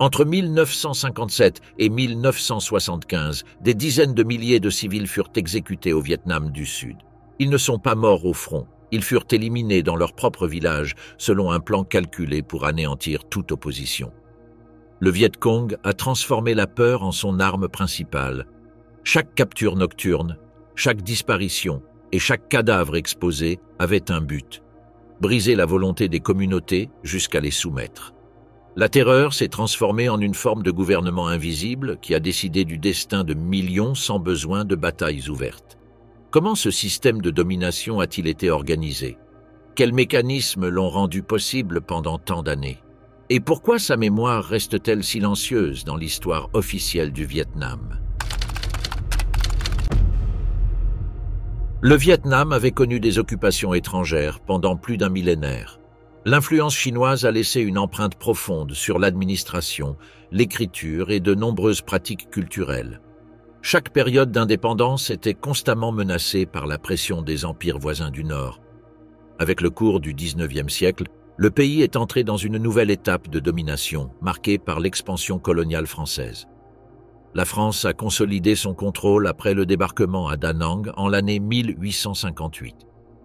Entre 1957 et 1975, des dizaines de milliers de civils furent exécutés au Vietnam du Sud. Ils ne sont pas morts au front, ils furent éliminés dans leur propre village selon un plan calculé pour anéantir toute opposition. Le Viet Cong a transformé la peur en son arme principale. Chaque capture nocturne, chaque disparition et chaque cadavre exposé avait un but: briser la volonté des communautés jusqu'à les soumettre. La terreur s'est transformée en une forme de gouvernement invisible qui a décidé du destin de millions sans besoin de batailles ouvertes. Comment ce système de domination a-t-il été organisé? Quels mécanismes l'ont rendu possible pendant tant d'années? Et pourquoi sa mémoire reste-t-elle silencieuse dans l'histoire officielle du Vietnam? Le Vietnam avait connu des occupations étrangères pendant plus d'un millénaire. L'influence chinoise a laissé une empreinte profonde sur l'administration, l'écriture et de nombreuses pratiques culturelles. Chaque période d'indépendance était constamment menacée par la pression des empires voisins du Nord. Avec le cours du XIXe siècle, le pays est entré dans une nouvelle étape de domination, marquée par l'expansion coloniale française. La France a consolidé son contrôle après le débarquement à Da Nang en l'année 1858.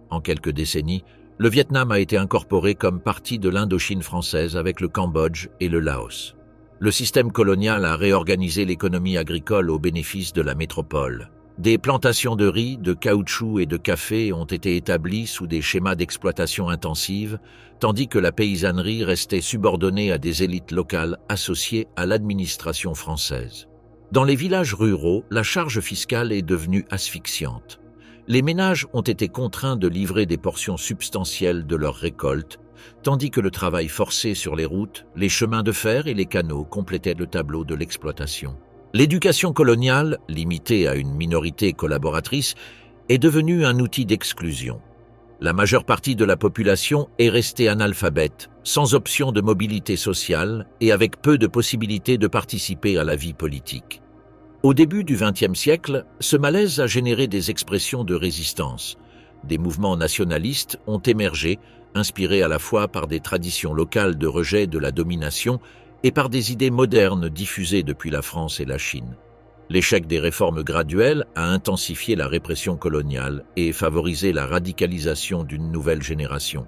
En quelques décennies, le Vietnam a été incorporé comme partie de l'Indochine française avec le Cambodge et le Laos. Le système colonial a réorganisé l'économie agricole au bénéfice de la métropole. Des plantations de riz, de caoutchouc et de café ont été établies sous des schémas d'exploitation intensive, tandis que la paysannerie restait subordonnée à des élites locales associées à l'administration française. Dans les villages ruraux, la charge fiscale est devenue asphyxiante. Les ménages ont été contraints de livrer des portions substantielles de leurs récoltes, tandis que le travail forcé sur les routes, les chemins de fer et les canaux complétait le tableau de l'exploitation. L'éducation coloniale, limitée à une minorité collaboratrice, est devenue un outil d'exclusion. La majeure partie de la population est restée analphabète, sans option de mobilité sociale et avec peu de possibilités de participer à la vie politique. Au début du XXe siècle, ce malaise a généré des expressions de résistance. Des mouvements nationalistes ont émergé, inspirés à la fois par des traditions locales de rejet de la domination et par des idées modernes diffusées depuis la France et la Chine. L'échec des réformes graduelles a intensifié la répression coloniale et favorisé la radicalisation d'une nouvelle génération.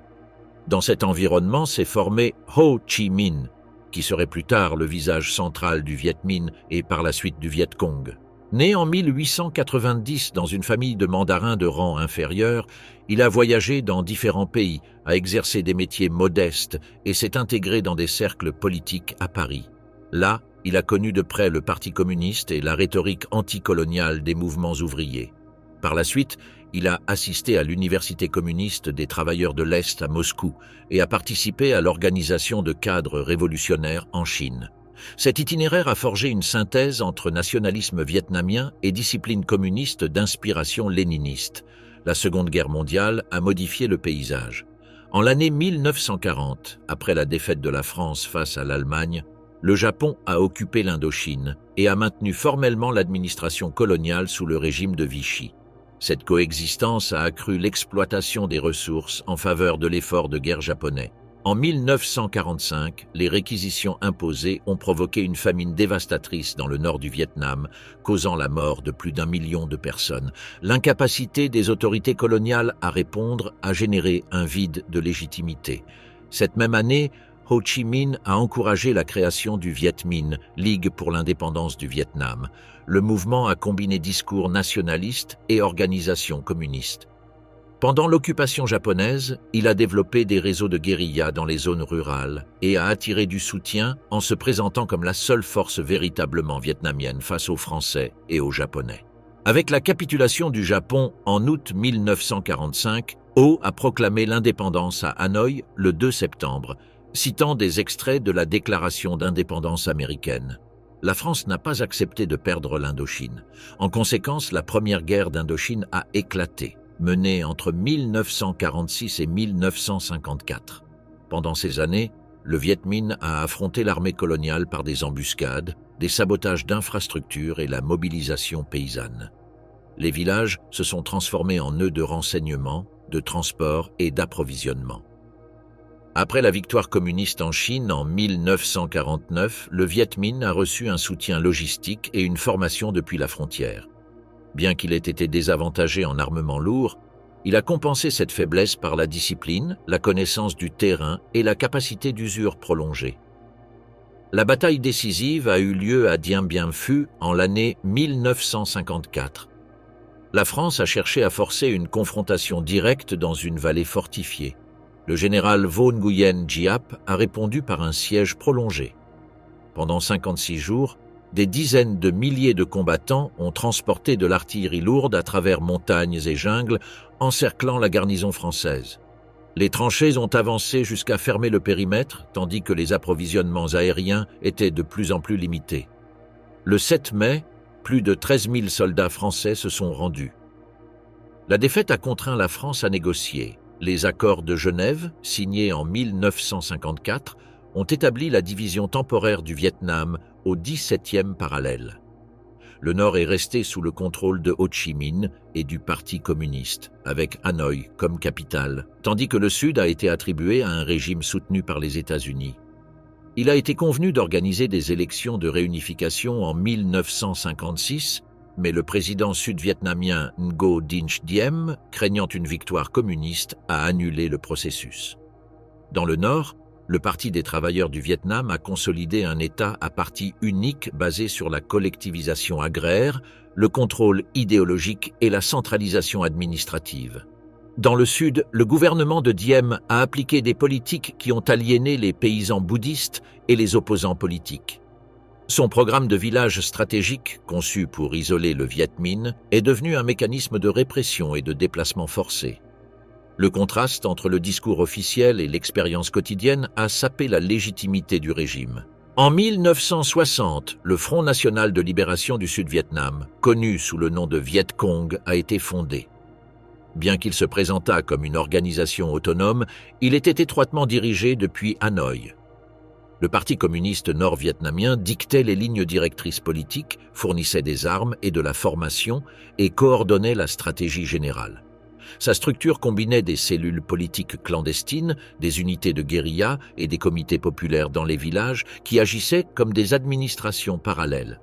Dans cet environnement s'est formé Ho Chi Minh, qui serait plus tard le visage central du Viet Minh et par la suite du Viet Cong. Né en 1890 dans une famille de mandarins de rang inférieur, il a voyagé dans différents pays, a exercé des métiers modestes et s'est intégré dans des cercles politiques à Paris. Là, il a connu de près le Parti communiste et la rhétorique anticoloniale des mouvements ouvriers. Par la suite, il a assisté à l'Université communiste des travailleurs de l'Est à Moscou et a participé à l'organisation de cadres révolutionnaires en Chine. Cet itinéraire a forgé une synthèse entre nationalisme vietnamien et discipline communiste d'inspiration léniniste. La Seconde Guerre mondiale a modifié le paysage. En l'année 1940, après la défaite de la France face à l'Allemagne, le Japon a occupé l'Indochine et a maintenu formellement l'administration coloniale sous le régime de Vichy. Cette coexistence a accru l'exploitation des ressources en faveur de l'effort de guerre japonais. En 1945, les réquisitions imposées ont provoqué une famine dévastatrice dans le nord du Vietnam, causant la mort de plus d'1 million de personnes. L'incapacité des autorités coloniales à répondre a généré un vide de légitimité. Cette même année, Ho Chi Minh a encouragé la création du Viet Minh, Ligue pour l'indépendance du Vietnam. Le mouvement a combiné discours nationalistes et organisation communiste. Pendant l'occupation japonaise, il a développé des réseaux de guérilla dans les zones rurales et a attiré du soutien en se présentant comme la seule force véritablement vietnamienne face aux Français et aux Japonais. Avec la capitulation du Japon en août 1945, Ho a proclamé l'indépendance à Hanoï le 2 septembre, citant des extraits de la Déclaration d'indépendance américaine. La France n'a pas accepté de perdre l'Indochine. En conséquence, la première guerre d'Indochine a éclaté, menée entre 1946 et 1954. Pendant ces années, le Viet Minh a affronté l'armée coloniale par des embuscades, des sabotages d'infrastructures et la mobilisation paysanne. Les villages se sont transformés en nœuds de renseignement, de transport et d'approvisionnement. Après la victoire communiste en Chine en 1949, le Viet Minh a reçu un soutien logistique et une formation depuis la frontière. Bien qu'il ait été désavantagé en armement lourd, il a compensé cette faiblesse par la discipline, la connaissance du terrain et la capacité d'usure prolongée. La bataille décisive a eu lieu à Dien Bien Phu en l'année 1954. La France a cherché à forcer une confrontation directe dans une vallée fortifiée. Le général Vo Nguyen Giap a répondu par un siège prolongé. Pendant 56 jours, des dizaines de milliers de combattants ont transporté de l'artillerie lourde à travers montagnes et jungles, encerclant la garnison française. Les tranchées ont avancé jusqu'à fermer le périmètre, tandis que les approvisionnements aériens étaient de plus en plus limités. Le 7 mai, plus de 13 000 soldats français se sont rendus. La défaite a contraint la France à négocier. Les accords de Genève, signés en 1954, ont établi la division temporaire du Vietnam au 17e parallèle. Le Nord est resté sous le contrôle de Ho Chi Minh et du Parti communiste, avec Hanoï comme capitale, tandis que le Sud a été attribué à un régime soutenu par les États-Unis. Il a été convenu d'organiser des élections de réunification en 1956, mais le président sud-vietnamien Ngo Dinh Diem, craignant une victoire communiste, a annulé le processus. Dans le Nord, le Parti des travailleurs du Vietnam a consolidé un État à parti unique basé sur la collectivisation agraire, le contrôle idéologique et la centralisation administrative. Dans le Sud, le gouvernement de Diem a appliqué des politiques qui ont aliéné les paysans bouddhistes et les opposants politiques. Son programme de village stratégique, conçu pour isoler le Viet Minh, est devenu un mécanisme de répression et de déplacement forcé. Le contraste entre le discours officiel et l'expérience quotidienne a sapé la légitimité du régime. En 1960, le Front national de libération du Sud-Vietnam, connu sous le nom de Viet Cong, a été fondé. Bien qu'il se présentât comme une organisation autonome, il était étroitement dirigé depuis Hanoï. Le Parti communiste nord-vietnamien dictait les lignes directrices politiques, fournissait des armes et de la formation et coordonnait la stratégie générale. Sa structure combinait des cellules politiques clandestines, des unités de guérilla et des comités populaires dans les villages qui agissaient comme des administrations parallèles.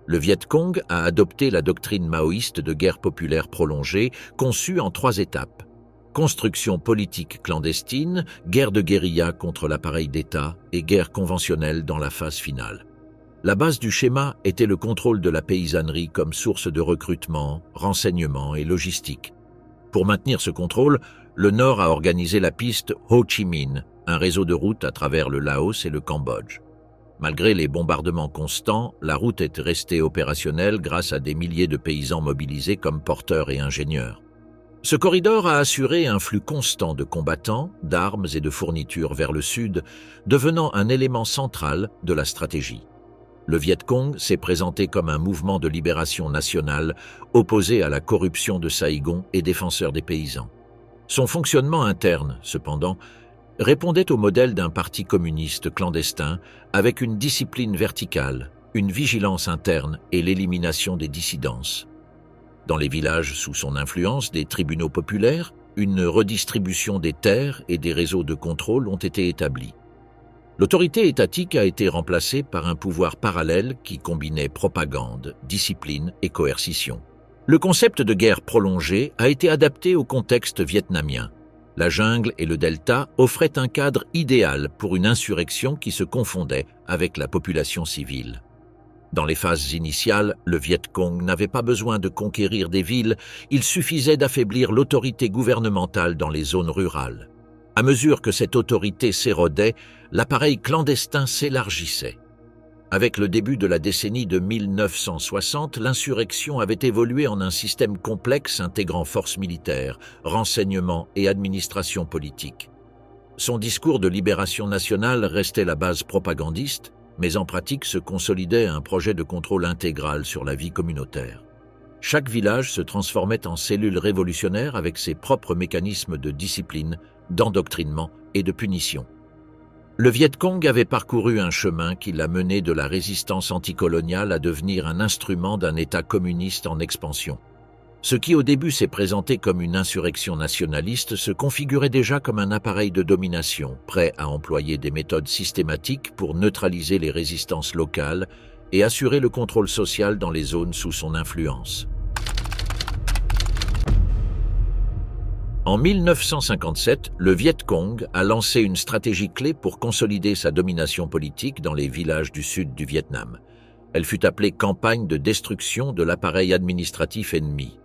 Le Viet Cong a adopté la doctrine maoïste de guerre populaire prolongée, conçue en 3 étapes. Construction politique clandestine, guerre de guérilla contre l'appareil d'État et guerre conventionnelle dans la phase finale. La base du schéma était le contrôle de la paysannerie comme source de recrutement, renseignement et logistique. Pour maintenir ce contrôle, le Nord a organisé la piste Ho Chi Minh, un réseau de routes à travers le Laos et le Cambodge. Malgré les bombardements constants, la route est restée opérationnelle grâce à des milliers de paysans mobilisés comme porteurs et ingénieurs. Ce corridor a assuré un flux constant de combattants, d'armes et de fournitures vers le sud, devenant un élément central de la stratégie. Le Viet Cong s'est présenté comme un mouvement de libération nationale opposé à la corruption de Saïgon et défenseur des paysans. Son fonctionnement interne, cependant, répondait au modèle d'un parti communiste clandestin avec une discipline verticale, une vigilance interne et l'élimination des dissidences. Dans les villages sous son influence, des tribunaux populaires, une redistribution des terres et des réseaux de contrôle ont été établis. L'autorité étatique a été remplacée par un pouvoir parallèle qui combinait propagande, discipline et coercition. Le concept de guerre prolongée a été adapté au contexte vietnamien. La jungle et le delta offraient un cadre idéal pour une insurrection qui se confondait avec la population civile. Dans les phases initiales, le Viet Cong n'avait pas besoin de conquérir des villes, il suffisait d'affaiblir l'autorité gouvernementale dans les zones rurales. À mesure que cette autorité s'érodait, l'appareil clandestin s'élargissait. Avec le début de la décennie de 1960, l'insurrection avait évolué en un système complexe intégrant forces militaires, renseignements et administration politique. Son discours de libération nationale restait la base propagandiste, mais en pratique se consolidait un projet de contrôle intégral sur la vie communautaire. Chaque village se transformait en cellule révolutionnaire avec ses propres mécanismes de discipline, d'endoctrinement et de punition. Le Viet Cong avait parcouru un chemin qui l'a mené de la résistance anticoloniale à devenir un instrument d'un État communiste en expansion. Ce qui au début s'est présenté comme une insurrection nationaliste se configurait déjà comme un appareil de domination, prêt à employer des méthodes systématiques pour neutraliser les résistances locales et assurer le contrôle social dans les zones sous son influence. En 1957, le Viet Cong a lancé une stratégie clé pour consolider sa domination politique dans les villages du sud du Vietnam. Elle fut appelée campagne de destruction de l'appareil administratif ennemi.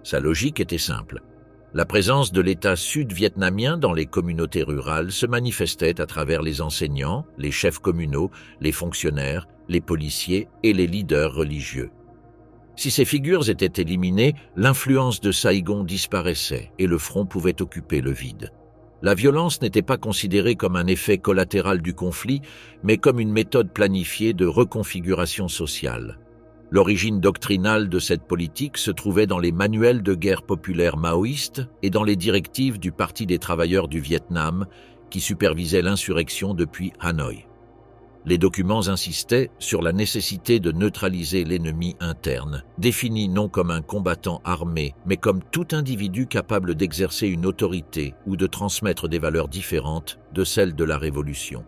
Sa logique était simple. La présence de l'État sud-vietnamien dans les communautés rurales se manifestait à travers les enseignants, les chefs communaux, les fonctionnaires, les policiers et les leaders religieux. Si ces figures étaient éliminées, l'influence de Saigon disparaissait et le front pouvait occuper le vide. La violence n'était pas considérée comme un effet collatéral du conflit, mais comme une méthode planifiée de reconfiguration sociale. L'origine doctrinale de cette politique se trouvait dans les manuels de guerre populaire maoïstes et dans les directives du Parti des travailleurs du Vietnam, qui supervisait l'insurrection depuis Hanoï. Les documents insistaient sur la nécessité de neutraliser l'ennemi interne, défini non comme un combattant armé, mais comme tout individu capable d'exercer une autorité ou de transmettre des valeurs différentes de celles de la Révolution.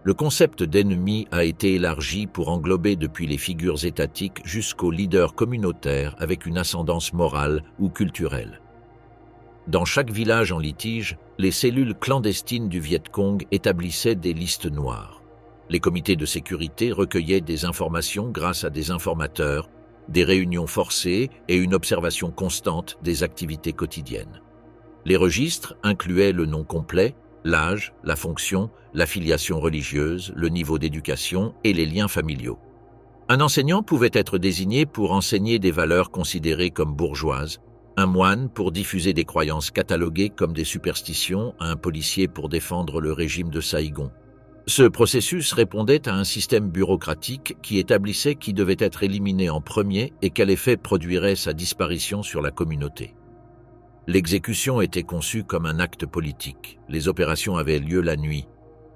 Le concept d'ennemi a été élargi pour englober depuis les figures étatiques jusqu'aux leaders communautaires avec une ascendance morale ou culturelle. Dans chaque village en litige, les cellules clandestines du Viet Cong établissaient des listes noires. Les comités de sécurité recueillaient des informations grâce à des informateurs, des réunions forcées et une observation constante des activités quotidiennes. Les registres incluaient le nom complet, l'âge, la fonction, l'affiliation religieuse, le niveau d'éducation et les liens familiaux. Un enseignant pouvait être désigné pour enseigner des valeurs considérées comme bourgeoises, un moine pour diffuser des croyances cataloguées comme des superstitions, un policier pour défendre le régime de Saigon. Ce processus répondait à un système bureaucratique qui établissait qui devait être éliminé en premier et quel effet produirait sa disparition sur la communauté. L'exécution était conçue comme un acte politique. Les opérations avaient lieu la nuit.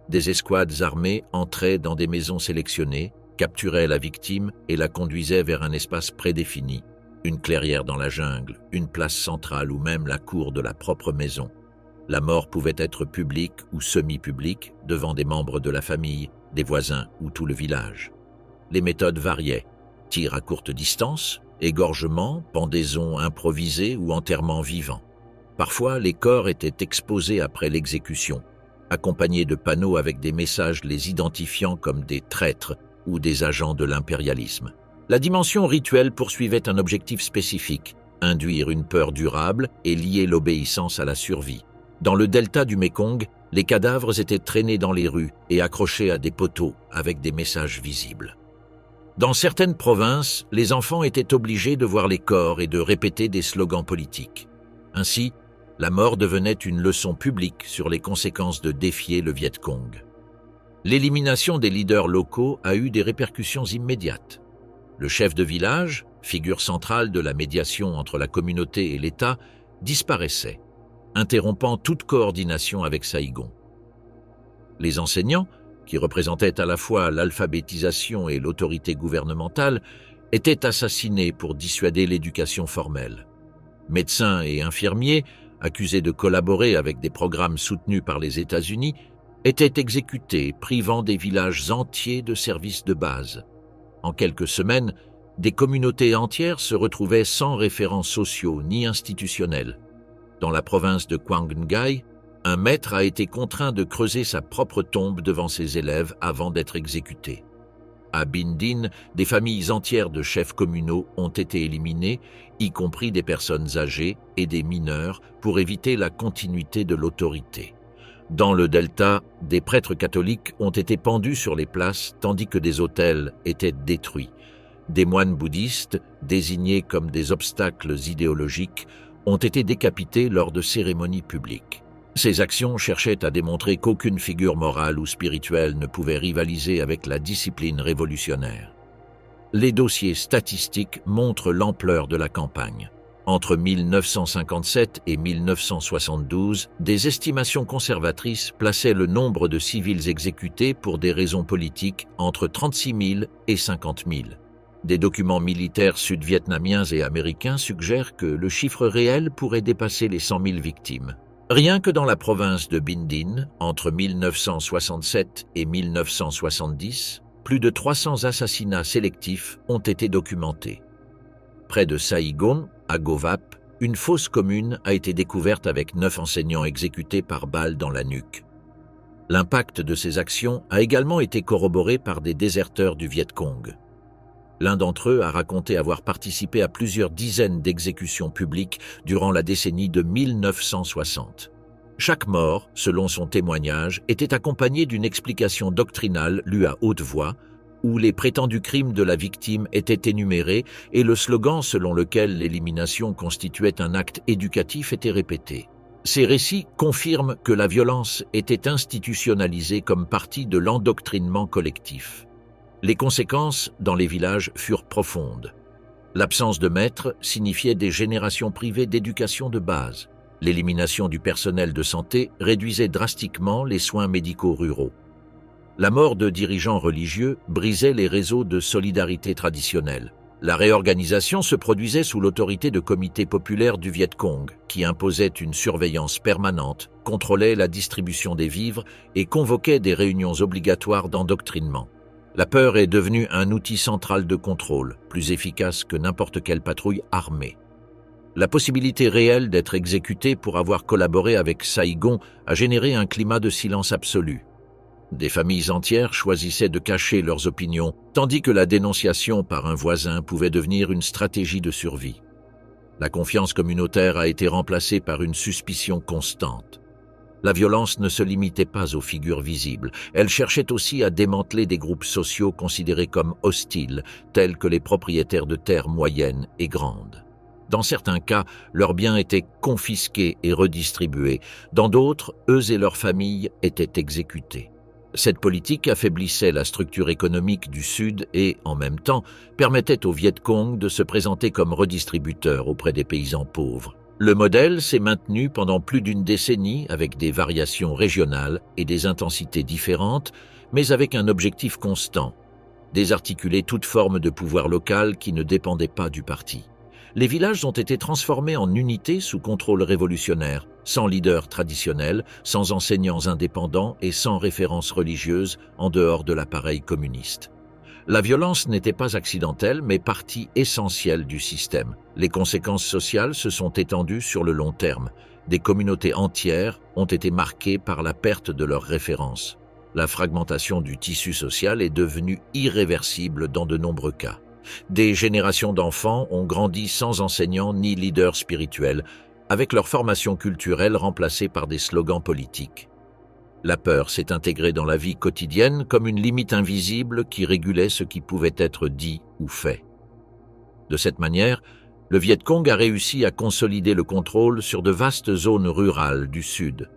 Des escouades armées entraient dans des maisons sélectionnées, capturaient la victime et la conduisaient vers un espace prédéfini, une clairière dans la jungle, une place centrale ou même la cour de la propre maison. La mort pouvait être publique ou semi-publique, devant des membres de la famille, des voisins ou tout le village. Les méthodes variaient. Tir à courte distance, égorgement, pendaison improvisée ou enterrement vivant. Parfois, les corps étaient exposés après l'exécution, accompagnés de panneaux avec des messages les identifiant comme des traîtres ou des agents de l'impérialisme. La dimension rituelle poursuivait un objectif spécifique, induire une peur durable et lier l'obéissance à la survie. Dans le delta du Mékong, les cadavres étaient traînés dans les rues et accrochés à des poteaux avec des messages visibles. Dans certaines provinces, les enfants étaient obligés de voir les corps et de répéter des slogans politiques. Ainsi, la mort devenait une leçon publique sur les conséquences de défier le Viet Cong. L'élimination des leaders locaux a eu des répercussions immédiates. Le chef de village, figure centrale de la médiation entre la communauté et l'État, disparaissait, interrompant toute coordination avec Saigon. Les enseignants, qui représentaient à la fois l'alphabétisation et l'autorité gouvernementale, étaient assassinés pour dissuader l'éducation formelle. Médecins et infirmiers, accusés de collaborer avec des programmes soutenus par les États-Unis, étaient exécutés, privant des villages entiers de services de base. En quelques semaines, des communautés entières se retrouvaient sans référents sociaux ni institutionnels. Dans la province de Quang Ngai, un maître a été contraint de creuser sa propre tombe devant ses élèves avant d'être exécuté. À Binh Dinh, des familles entières de chefs communaux ont été éliminées, y compris des personnes âgées et des mineurs, pour éviter la continuité de l'autorité. Dans le delta, des prêtres catholiques ont été pendus sur les places tandis que des autels étaient détruits. Des moines bouddhistes, désignés comme des obstacles idéologiques, ont été décapités lors de cérémonies publiques. Ces actions cherchaient à démontrer qu'aucune figure morale ou spirituelle ne pouvait rivaliser avec la discipline révolutionnaire. Les dossiers statistiques montrent l'ampleur de la campagne. Entre 1957 et 1972, des estimations conservatrices plaçaient le nombre de civils exécutés pour des raisons politiques entre 36 000 et 50 000. Des documents militaires sud-vietnamiens et américains suggèrent que le chiffre réel pourrait dépasser les 100 000 victimes. Rien que dans la province de Binh Dinh, entre 1967 et 1970, plus de 300 assassinats sélectifs ont été documentés. Près de Saigon, à Go Vap, une fosse commune a été découverte avec 9 enseignants exécutés par balle dans la nuque. L'impact de ces actions a également été corroboré par des déserteurs du Viet Cong. L'un d'entre eux a raconté avoir participé à plusieurs dizaines d'exécutions publiques durant la décennie de 1960. Chaque mort, selon son témoignage, était accompagnée d'une explication doctrinale lue à haute voix, où les prétendus crimes de la victime étaient énumérés et le slogan selon lequel l'élimination constituait un acte éducatif était répété. Ces récits confirment que la violence était institutionnalisée comme partie de l'endoctrinement collectif. Les conséquences dans les villages furent profondes. L'absence de maîtres signifiait des générations privées d'éducation de base. L'élimination du personnel de santé réduisait drastiquement les soins médicaux ruraux. La mort de dirigeants religieux brisait les réseaux de solidarité traditionnels. La réorganisation se produisait sous l'autorité de comités populaires du Viet Cong, qui imposaient une surveillance permanente, contrôlaient la distribution des vivres et convoquaient des réunions obligatoires d'endoctrinement. La peur est devenue un outil central de contrôle, plus efficace que n'importe quelle patrouille armée. La possibilité réelle d'être exécuté pour avoir collaboré avec Saigon a généré un climat de silence absolu. Des familles entières choisissaient de cacher leurs opinions, tandis que la dénonciation par un voisin pouvait devenir une stratégie de survie. La confiance communautaire a été remplacée par une suspicion constante. La violence ne se limitait pas aux figures visibles, elle cherchait aussi à démanteler des groupes sociaux considérés comme hostiles, tels que les propriétaires de terres moyennes et grandes. Dans certains cas, leurs biens étaient confisqués et redistribués, dans d'autres, eux et leurs familles étaient exécutés. Cette politique affaiblissait la structure économique du Sud et, en même temps, permettait au Viet Cong de se présenter comme redistributeur auprès des paysans pauvres. Le modèle s'est maintenu pendant plus d'une décennie avec des variations régionales et des intensités différentes, mais avec un objectif constant: désarticuler toute forme de pouvoir local qui ne dépendait pas du parti. Les villages ont été transformés en unités sous contrôle révolutionnaire, sans leader traditionnel, sans enseignants indépendants et sans références religieuses en dehors de l'appareil communiste. La violence n'était pas accidentelle, mais partie essentielle du système. Les conséquences sociales se sont étendues sur le long terme. Des communautés entières ont été marquées par la perte de leurs références. La fragmentation du tissu social est devenue irréversible dans de nombreux cas. Des générations d'enfants ont grandi sans enseignants ni leaders spirituels, avec leur formation culturelle remplacée par des slogans politiques. La peur s'est intégrée dans la vie quotidienne comme une limite invisible qui régulait ce qui pouvait être dit ou fait. De cette manière, le Viet Cong a réussi à consolider le contrôle sur de vastes zones rurales du Sud.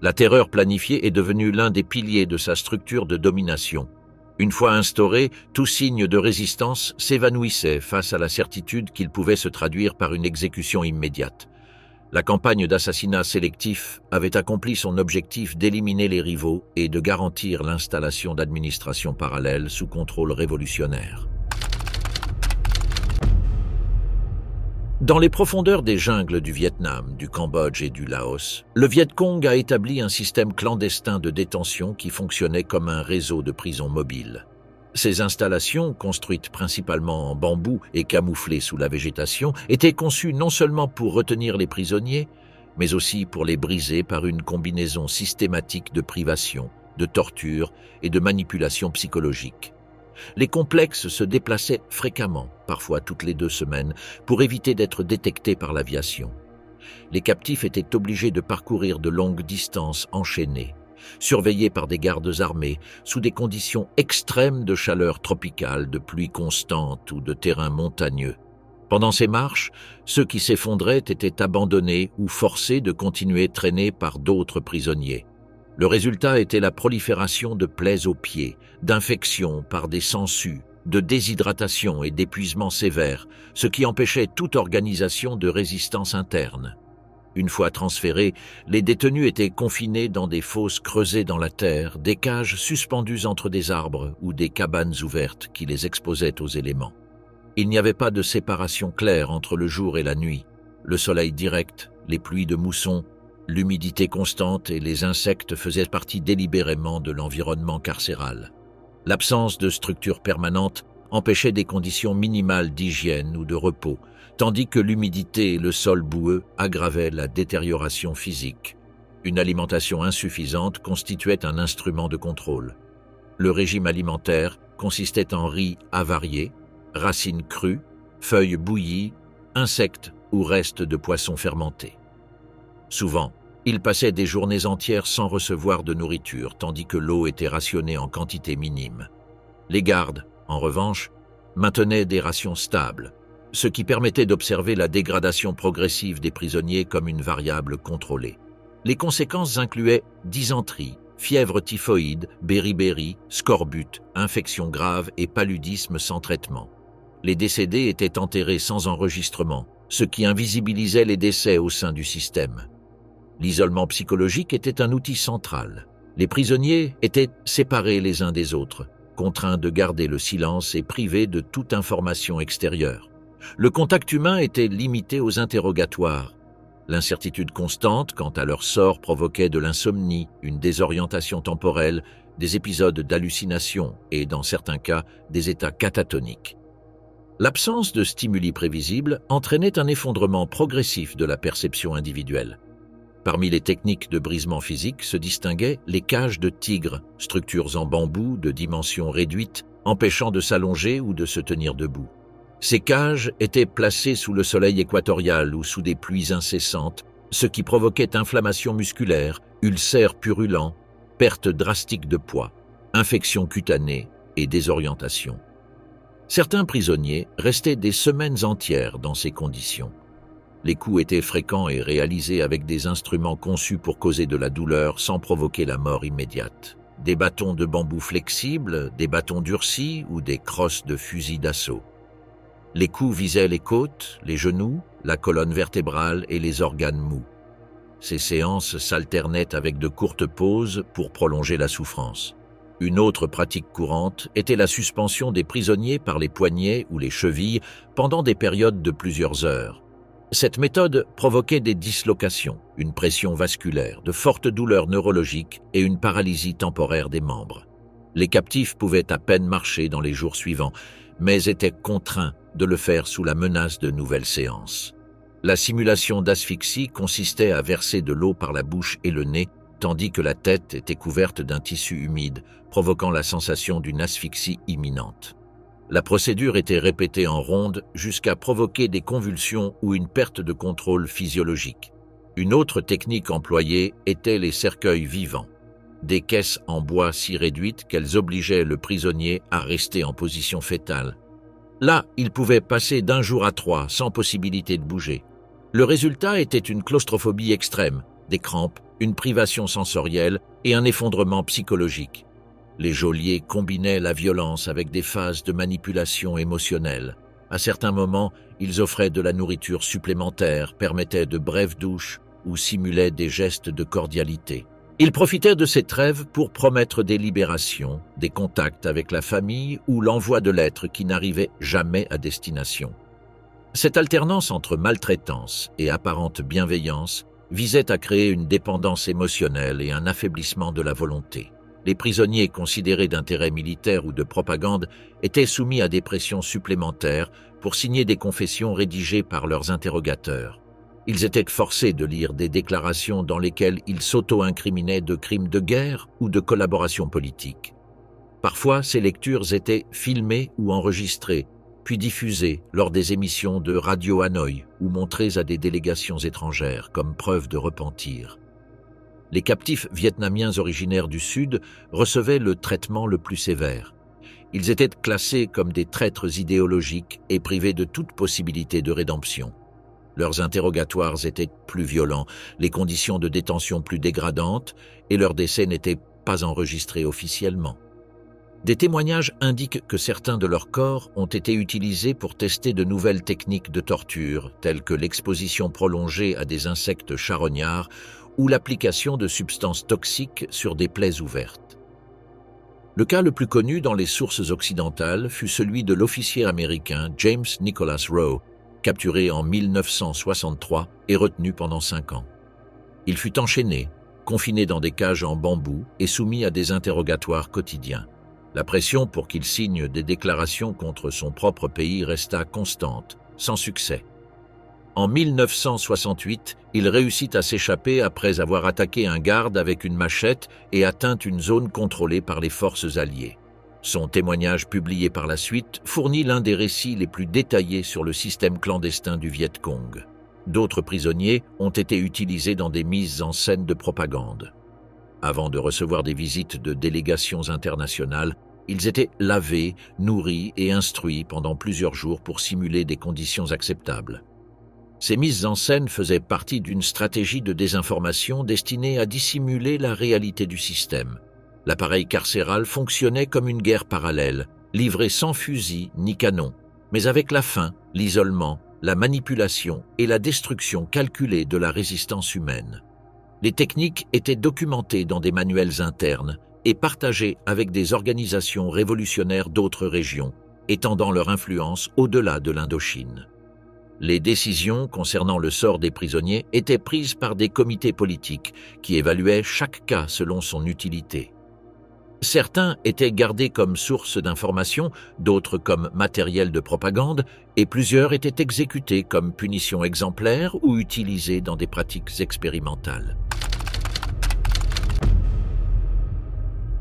La terreur planifiée est devenue l'un des piliers de sa structure de domination. Une fois instauré, tout signe de résistance s'évanouissait face à la certitude qu'il pouvait se traduire par une exécution immédiate. La campagne d'assassinat sélectif avait accompli son objectif d'éliminer les rivaux et de garantir l'installation d'administrations parallèles sous contrôle révolutionnaire. Dans les profondeurs des jungles du Vietnam, du Cambodge et du Laos, le Viet Cong a établi un système clandestin de détention qui fonctionnait comme un réseau de prisons mobiles. Ces installations, construites principalement en bambou et camouflées sous la végétation, étaient conçues non seulement pour retenir les prisonniers, mais aussi pour les briser par une combinaison systématique de privation, de torture et de manipulation psychologique. Les complexes se déplaçaient fréquemment, parfois toutes les 2 semaines, pour éviter d'être détectés par l'aviation. Les captifs étaient obligés de parcourir de longues distances enchaînées, surveillés par des gardes armés, sous des conditions extrêmes de chaleur tropicale, de pluie constante ou de terrain montagneux. Pendant ces marches, ceux qui s'effondraient étaient abandonnés ou forcés de continuer traînés par d'autres prisonniers. Le résultat était la prolifération de plaies aux pieds, d'infections par des sangsues, de déshydratation et d'épuisement sévère, ce qui empêchait toute organisation de résistance interne. Une fois transférés, les détenus étaient confinés dans des fosses creusées dans la terre, des cages suspendues entre des arbres ou des cabanes ouvertes qui les exposaient aux éléments. Il n'y avait pas de séparation claire entre le jour et la nuit. Le soleil direct, les pluies de mousson, l'humidité constante et les insectes faisaient partie délibérément de l'environnement carcéral. L'absence de structure permanente empêchait des conditions minimales d'hygiène ou de repos, tandis que l'humidité et le sol boueux aggravaient la détérioration physique. Une alimentation insuffisante constituait un instrument de contrôle. Le régime alimentaire consistait en riz avarié, racines crues, feuilles bouillies, insectes ou restes de poissons fermentés. Souvent, ils passaient des journées entières sans recevoir de nourriture, tandis que l'eau était rationnée en quantité minime. Les gardes, en revanche, maintenaient des rations stables, ce qui permettait d'observer la dégradation progressive des prisonniers comme une variable contrôlée. Les conséquences incluaient dysenterie, fièvre typhoïde, beribérie, scorbut, infections graves et paludisme sans traitement. Les décédés étaient enterrés sans enregistrement, ce qui invisibilisait les décès au sein du système. L'isolement psychologique était un outil central. Les prisonniers étaient séparés les uns des autres, contraints de garder le silence et privés de toute information extérieure. Le contact humain était limité aux interrogatoires. L'incertitude constante quant à leur sort provoquait de l'insomnie, une désorientation temporelle, des épisodes d'hallucination et, dans certains cas, des états catatoniques. L'absence de stimuli prévisibles entraînait un effondrement progressif de la perception individuelle. Parmi les techniques de brisement physique se distinguaient les cages de tigre, structures en bambou de dimensions réduites, empêchant de s'allonger ou de se tenir debout. Ces cages étaient placées sous le soleil équatorial ou sous des pluies incessantes, ce qui provoquait inflammation musculaire, ulcères purulents, perte drastique de poids, infections cutanées et désorientation. Certains prisonniers restaient des semaines entières dans ces conditions. Les coups étaient fréquents et réalisés avec des instruments conçus pour causer de la douleur sans provoquer la mort immédiate. Des bâtons de bambou flexibles, des bâtons durcis ou des crosses de fusil d'assaut. Les coups visaient les côtes, les genoux, la colonne vertébrale et les organes mous. Ces séances s'alternaient avec de courtes pauses pour prolonger la souffrance. Une autre pratique courante était la suspension des prisonniers par les poignets ou les chevilles pendant des périodes de plusieurs heures. Cette méthode provoquait des dislocations, une pression vasculaire, de fortes douleurs neurologiques et une paralysie temporaire des membres. Les captifs pouvaient à peine marcher dans les jours suivants, mais étaient contraints de le faire sous la menace de nouvelles séances. La simulation d'asphyxie consistait à verser de l'eau par la bouche et le nez, tandis que la tête était couverte d'un tissu humide, provoquant la sensation d'une asphyxie imminente. La procédure était répétée en ronde jusqu'à provoquer des convulsions ou une perte de contrôle physiologique. Une autre technique employée était les cercueils vivants, des caisses en bois si réduites qu'elles obligeaient le prisonnier à rester en position fœtale. Là, il pouvait passer d'un jour à 3 sans possibilité de bouger. Le résultat était une claustrophobie extrême, des crampes, une privation sensorielle et un effondrement psychologique. Les geôliers combinaient la violence avec des phases de manipulation émotionnelle. À certains moments, ils offraient de la nourriture supplémentaire, permettaient de brèves douches ou simulaient des gestes de cordialité. Ils profitaient de ces trêves pour promettre des libérations, des contacts avec la famille ou l'envoi de lettres qui n'arrivaient jamais à destination. Cette alternance entre maltraitance et apparente bienveillance visait à créer une dépendance émotionnelle et un affaiblissement de la volonté. Les prisonniers considérés d'intérêt militaire ou de propagande étaient soumis à des pressions supplémentaires pour signer des confessions rédigées par leurs interrogateurs. Ils étaient forcés de lire des déclarations dans lesquelles ils s'auto-incriminaient de crimes de guerre ou de collaboration politique. Parfois, ces lectures étaient filmées ou enregistrées, puis diffusées lors des émissions de Radio Hanoï ou montrées à des délégations étrangères comme preuve de repentir. Les captifs vietnamiens originaires du Sud recevaient le traitement le plus sévère. Ils étaient classés comme des traîtres idéologiques et privés de toute possibilité de rédemption. Leurs interrogatoires étaient plus violents, les conditions de détention plus dégradantes et leur décès n'était pas enregistré officiellement. Des témoignages indiquent que certains de leurs corps ont été utilisés pour tester de nouvelles techniques de torture, telles que l'exposition prolongée à des insectes charognards ou l'application de substances toxiques sur des plaies ouvertes. Le cas le plus connu dans les sources occidentales fut celui de l'officier américain James Nicholas Rowe, capturé en 1963 et retenu pendant 5 ans. Il fut enchaîné, confiné dans des cages en bambou et soumis à des interrogatoires quotidiens. La pression pour qu'il signe des déclarations contre son propre pays resta constante, sans succès. En 1968, il réussit à s'échapper après avoir attaqué un garde avec une machette et atteint une zone contrôlée par les forces alliées. Son témoignage publié par la suite fournit l'un des récits les plus détaillés sur le système clandestin du Viet Cong. D'autres prisonniers ont été utilisés dans des mises en scène de propagande. Avant de recevoir des visites de délégations internationales, ils étaient lavés, nourris et instruits pendant plusieurs jours pour simuler des conditions acceptables. Ces mises en scène faisaient partie d'une stratégie de désinformation destinée à dissimuler la réalité du système. L'appareil carcéral fonctionnait comme une guerre parallèle, livrée sans fusil ni canon, mais avec la faim, l'isolement, la manipulation et la destruction calculée de la résistance humaine. Les techniques étaient documentées dans des manuels internes et partagées avec des organisations révolutionnaires d'autres régions, étendant leur influence au-delà de l'Indochine. Les décisions concernant le sort des prisonniers étaient prises par des comités politiques qui évaluaient chaque cas selon son utilité. Certains étaient gardés comme source d'information, d'autres comme matériel de propagande, et plusieurs étaient exécutés comme punition exemplaire ou utilisés dans des pratiques expérimentales.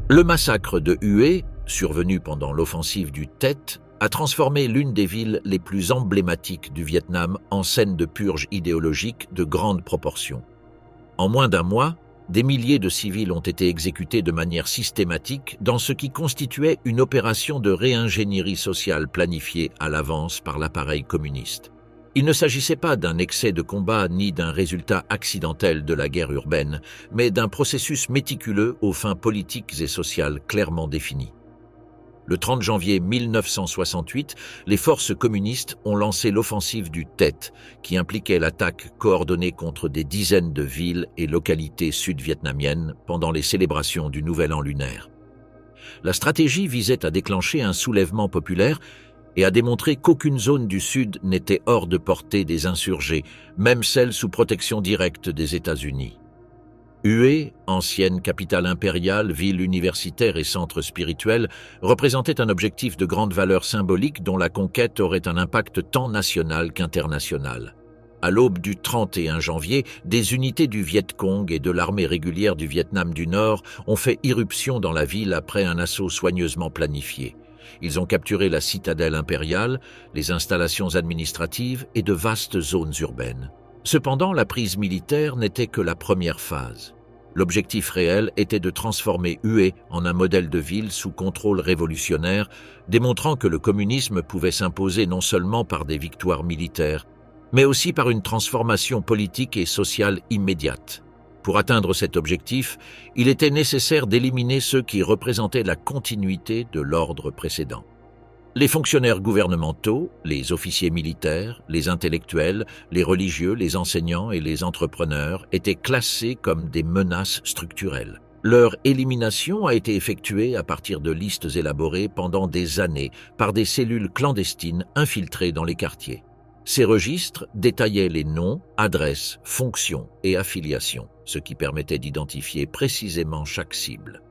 Le massacre de Hue, survenu pendant l'offensive du Tet, a transformé l'une des villes les plus emblématiques du Vietnam en scène de purge idéologique de grande proportion. En moins d'un mois, des milliers de civils ont été exécutés de manière systématique dans ce qui constituait une opération de réingénierie sociale planifiée à l'avance par l'appareil communiste. Il ne s'agissait pas d'un excès de combat ni d'un résultat accidentel de la guerre urbaine, mais d'un processus méticuleux aux fins politiques et sociales clairement définies. Le 30 janvier 1968, les forces communistes ont lancé l'offensive du Tet, qui impliquait l'attaque coordonnée contre des dizaines de villes et localités sud-vietnamiennes pendant les célébrations du Nouvel An lunaire. La stratégie visait à déclencher un soulèvement populaire et à démontrer qu'aucune zone du Sud n'était hors de portée des insurgés, même celle sous protection directe des États-Unis. Hue, ancienne capitale impériale, ville universitaire et centre spirituel, représentait un objectif de grande valeur symbolique dont la conquête aurait un impact tant national qu'international. À l'aube du 31 janvier, des unités du Viet Cong et de l'armée régulière du Vietnam du Nord ont fait irruption dans la ville après un assaut soigneusement planifié. Ils ont capturé la citadelle impériale, les installations administratives et de vastes zones urbaines. Cependant, la prise militaire n'était que la première phase. L'objectif réel était de transformer Hue en un modèle de ville sous contrôle révolutionnaire, démontrant que le communisme pouvait s'imposer non seulement par des victoires militaires, mais aussi par une transformation politique et sociale immédiate. Pour atteindre cet objectif, il était nécessaire d'éliminer ceux qui représentaient la continuité de l'ordre précédent. Les fonctionnaires gouvernementaux, les officiers militaires, les intellectuels, les religieux, les enseignants et les entrepreneurs étaient classés comme des menaces structurelles. Leur élimination a été effectuée à partir de listes élaborées pendant des années par des cellules clandestines infiltrées dans les quartiers. Ces registres détaillaient les noms, adresses, fonctions et affiliations, ce qui permettait d'identifier précisément chaque cible.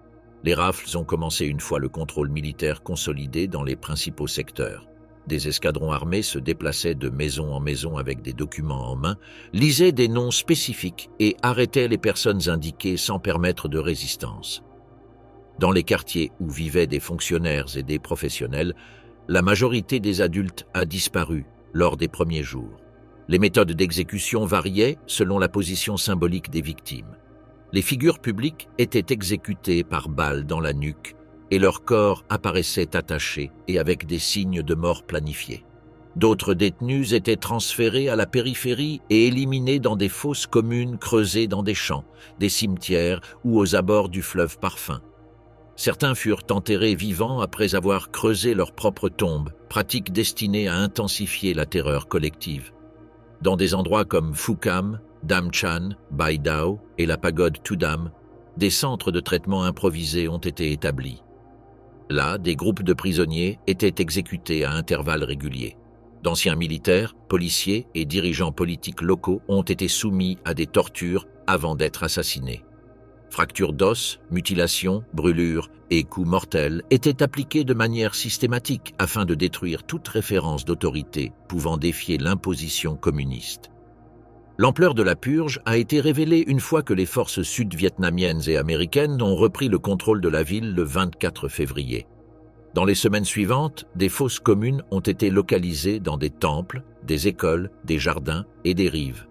Les rafles ont commencé une fois le contrôle militaire consolidé dans les principaux secteurs. Des escadrons armés se déplaçaient de maison en maison avec des documents en main, lisaient des noms spécifiques et arrêtaient les personnes indiquées sans permettre de résistance. Dans les quartiers où vivaient des fonctionnaires et des professionnels, la majorité des adultes a disparu lors des premiers jours. Les méthodes d'exécution variaient selon la position symbolique des victimes. Les figures publiques étaient exécutées par balles dans la nuque et leurs corps apparaissaient attachés et avec des signes de mort planifiés. D'autres détenus étaient transférés à la périphérie et éliminés dans des fosses communes creusées dans des champs, des cimetières ou aux abords du fleuve Parfin. Certains furent enterrés vivants après avoir creusé leur propre tombe, pratique destinée à intensifier la terreur collective. Dans des endroits comme Phu Cam, Dam Chan, Bai Dao et la pagode Tudam, des centres de traitement improvisés ont été établis. Là, des groupes de prisonniers étaient exécutés à intervalles réguliers. D'anciens militaires, policiers et dirigeants politiques locaux ont été soumis à des tortures avant d'être assassinés. Fractures d'os, mutilations, brûlures et coups mortels étaient appliqués de manière systématique afin de détruire toute référence d'autorité pouvant défier l'imposition communiste. L'ampleur de la purge a été révélée une fois que les forces sud-vietnamiennes et américaines ont repris le contrôle de la ville le 24 février. Dans les semaines suivantes, des fosses communes ont été localisées dans des temples, des écoles, des jardins et des rives.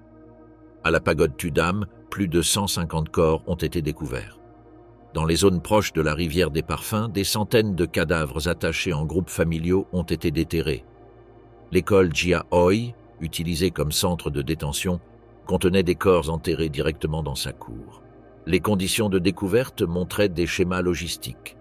À la pagode Tudam, plus de 150 corps ont été découverts. Dans les zones proches de la rivière des Parfums, des centaines de cadavres attachés en groupes familiaux ont été déterrés. L'école Jia Hoi, utilisée comme centre de détention, contenait des corps enterrés directement dans sa cour. Les conditions de découverte montraient des schémas logistiques.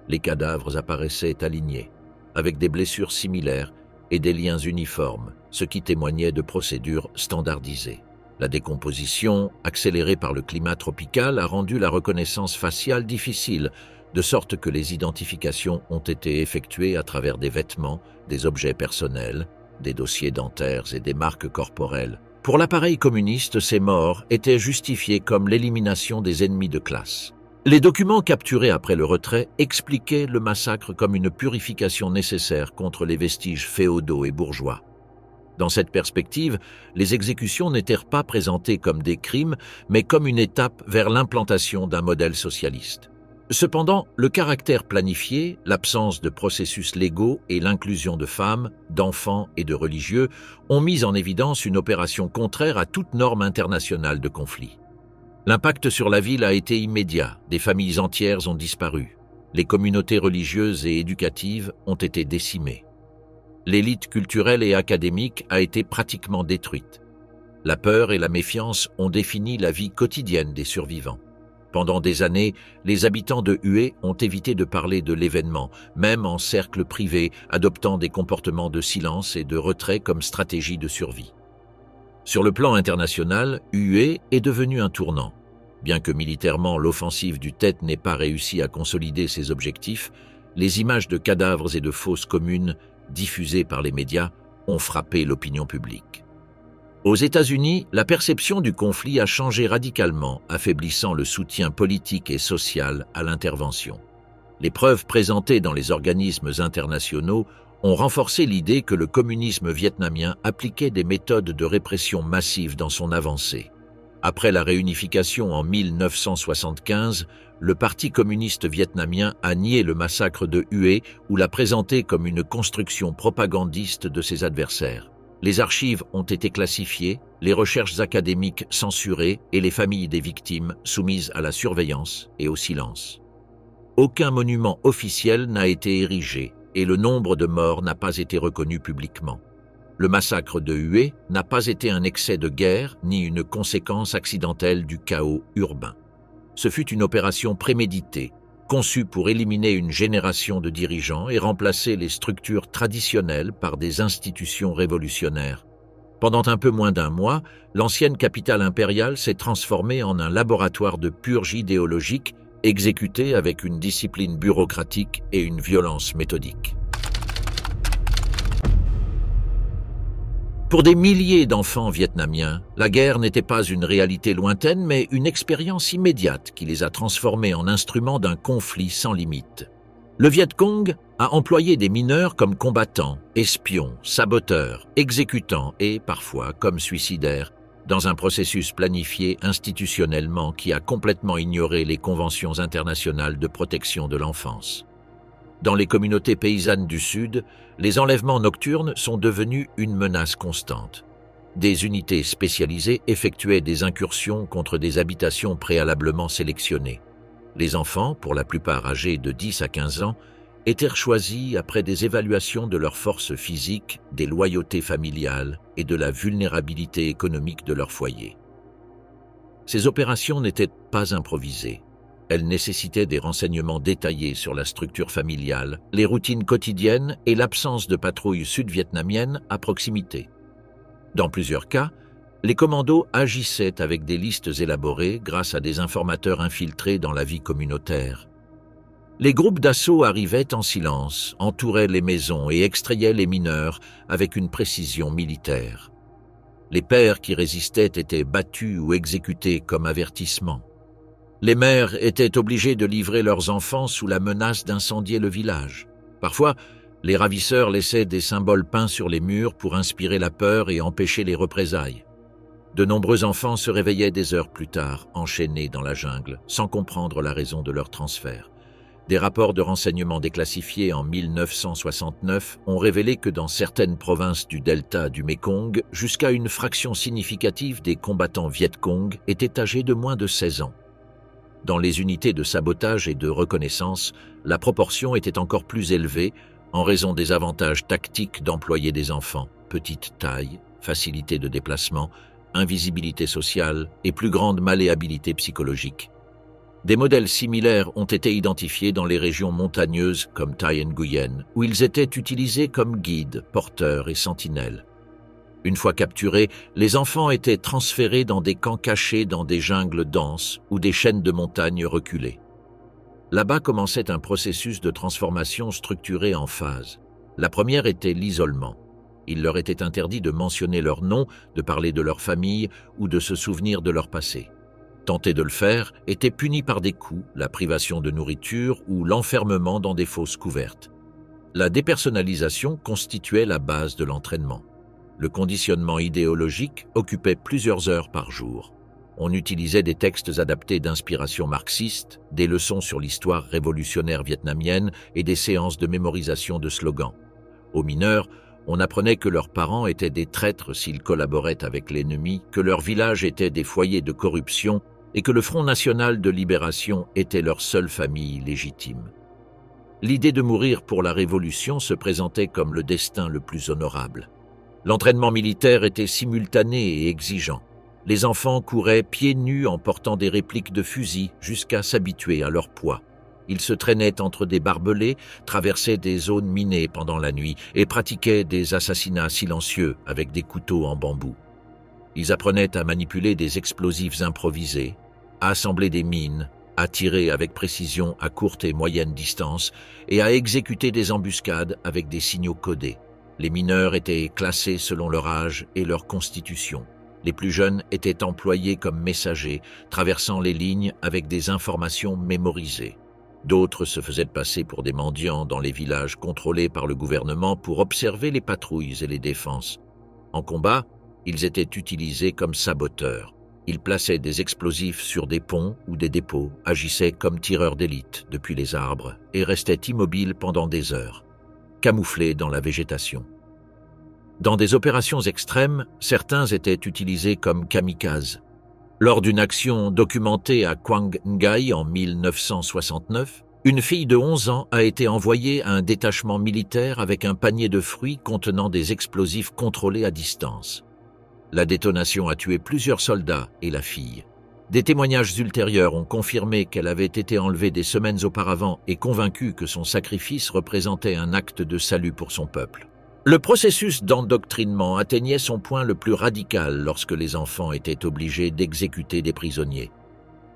Les cadavres apparaissaient alignés, avec des blessures similaires et des liens uniformes, ce qui témoignait de procédures standardisées. La décomposition, accélérée par le climat tropical, a rendu la reconnaissance faciale difficile, de sorte que les identifications ont été effectuées à travers des vêtements, des objets personnels, des dossiers dentaires et des marques corporelles. Pour l'appareil communiste, ces morts étaient justifiées comme l'élimination des ennemis de classe. Les documents capturés après le retrait expliquaient le massacre comme une purification nécessaire contre les vestiges féodaux et bourgeois. Dans cette perspective, les exécutions n'étaient pas présentées comme des crimes, mais comme une étape vers l'implantation d'un modèle socialiste. Cependant, le caractère planifié, l'absence de processus légaux et l'inclusion de femmes, d'enfants et de religieux ont mis en évidence une opération contraire à toute norme internationale de conflit. L'impact sur la ville a été immédiat, des familles entières ont disparu, les communautés religieuses et éducatives ont été décimées. L'élite culturelle et académique a été pratiquement détruite. La peur et la méfiance ont défini la vie quotidienne des survivants. Pendant des années, les habitants de Hue ont évité de parler de l'événement, même en cercle privé, adoptant des comportements de silence et de retrait comme stratégie de survie. Sur le plan international, Hue est devenu un tournant. Bien que militairement l'offensive du Tet n'ait pas réussi à consolider ses objectifs, les images de cadavres et de fosses communes diffusées par les médias ont frappé l'opinion publique. Aux États-Unis, la perception du conflit a changé radicalement, affaiblissant le soutien politique et social à l'intervention. Les preuves présentées dans les organismes internationaux ont renforcé l'idée que le communisme vietnamien appliquait des méthodes de répression massive dans son avancée. Après la réunification en 1975, le Parti communiste vietnamien a nié le massacre de Hue ou l'a présenté comme une construction propagandiste de ses adversaires. Les archives ont été classifiées, les recherches académiques censurées et les familles des victimes soumises à la surveillance et au silence. Aucun monument officiel n'a été érigé et le nombre de morts n'a pas été reconnu publiquement. Le massacre de Hue n'a pas été un excès de guerre ni une conséquence accidentelle du chaos urbain. Ce fut une opération préméditée, conçue pour éliminer une génération de dirigeants et remplacer les structures traditionnelles par des institutions révolutionnaires. Pendant un peu moins d'un mois, l'ancienne capitale impériale s'est transformée en un laboratoire de purge idéologique exécuté avec une discipline bureaucratique et une violence méthodique. Pour des milliers d'enfants vietnamiens, la guerre n'était pas une réalité lointaine, mais une expérience immédiate qui les a transformés en instruments d'un conflit sans limite. Le Viet Cong a employé des mineurs comme combattants, espions, saboteurs, exécutants et, parfois, comme suicidaires, dans un processus planifié institutionnellement qui a complètement ignoré les conventions internationales de protection de l'enfance. Dans les communautés paysannes du Sud, les enlèvements nocturnes sont devenus une menace constante. Des unités spécialisées effectuaient des incursions contre des habitations préalablement sélectionnées. Les enfants, pour la plupart âgés de 10 à 15 ans, étaient choisis après des évaluations de leur force physique, des loyautés familiales et de la vulnérabilité économique de leur foyer. Ces opérations n'étaient pas improvisées. Elle nécessitait des renseignements détaillés sur la structure familiale, les routines quotidiennes et l'absence de patrouilles sud-vietnamiennes à proximité. Dans plusieurs cas, les commandos agissaient avec des listes élaborées grâce à des informateurs infiltrés dans la vie communautaire. Les groupes d'assaut arrivaient en silence, entouraient les maisons et extrayaient les mineurs avec une précision militaire. Les pères qui résistaient étaient battus ou exécutés comme avertissement. Les mères étaient obligées de livrer leurs enfants sous la menace d'incendier le village. Parfois, les ravisseurs laissaient des symboles peints sur les murs pour inspirer la peur et empêcher les représailles. De nombreux enfants se réveillaient des heures plus tard, enchaînés dans la jungle, sans comprendre la raison de leur transfert. Des rapports de renseignement déclassifiés en 1969 ont révélé que dans certaines provinces du delta du Mékong, jusqu'à une fraction significative des combattants Viet Cong étaient âgés de moins de 16 ans. Dans les unités de sabotage et de reconnaissance, la proportion était encore plus élevée en raison des avantages tactiques d'employer des enfants, petite taille, facilité de déplacement, invisibilité sociale et plus grande malléabilité psychologique. Des modèles similaires ont été identifiés dans les régions montagneuses comme Tay Nguyen, où ils étaient utilisés comme guides, porteurs et sentinelles. Une fois capturés, les enfants étaient transférés dans des camps cachés dans des jungles denses ou des chaînes de montagnes reculées. Là-bas commençait un processus de transformation structuré en phases. La première était l'isolement. Il leur était interdit de mentionner leur nom, de parler de leur famille ou de se souvenir de leur passé. Tenter de le faire était puni par des coups, la privation de nourriture ou l'enfermement dans des fosses couvertes. La dépersonnalisation constituait la base de l'entraînement. Le conditionnement idéologique occupait plusieurs heures par jour. On utilisait des textes adaptés d'inspiration marxiste, des leçons sur l'histoire révolutionnaire vietnamienne et des séances de mémorisation de slogans. Aux mineurs, on apprenait que leurs parents étaient des traîtres s'ils collaboraient avec l'ennemi, que leurs villages étaient des foyers de corruption et que le Front national de libération était leur seule famille légitime. L'idée de mourir pour la Révolution se présentait comme le destin le plus honorable. L'entraînement militaire était simultané et exigeant. Les enfants couraient pieds nus en portant des répliques de fusils jusqu'à s'habituer à leur poids. Ils se traînaient entre des barbelés, traversaient des zones minées pendant la nuit et pratiquaient des assassinats silencieux avec des couteaux en bambou. Ils apprenaient à manipuler des explosifs improvisés, à assembler des mines, à tirer avec précision à courte et moyenne distance et à exécuter des embuscades avec des signaux codés. Les mineurs étaient classés selon leur âge et leur constitution. Les plus jeunes étaient employés comme messagers, traversant les lignes avec des informations mémorisées. D'autres se faisaient passer pour des mendiants dans les villages contrôlés par le gouvernement pour observer les patrouilles et les défenses. En combat, ils étaient utilisés comme saboteurs. Ils plaçaient des explosifs sur des ponts ou des dépôts, agissaient comme tireurs d'élite depuis les arbres et restaient immobiles pendant des heures, camouflés dans la végétation. Dans des opérations extrêmes, certains étaient utilisés comme kamikazes. Lors d'une action documentée à Quang Ngai en 1969, une fille de 11 ans a été envoyée à un détachement militaire avec un panier de fruits contenant des explosifs contrôlés à distance. La détonation a tué plusieurs soldats et la fille. Des témoignages ultérieurs ont confirmé qu'elle avait été enlevée des semaines auparavant et convaincue que son sacrifice représentait un acte de salut pour son peuple. Le processus d'endoctrinement atteignait son point le plus radical lorsque les enfants étaient obligés d'exécuter des prisonniers.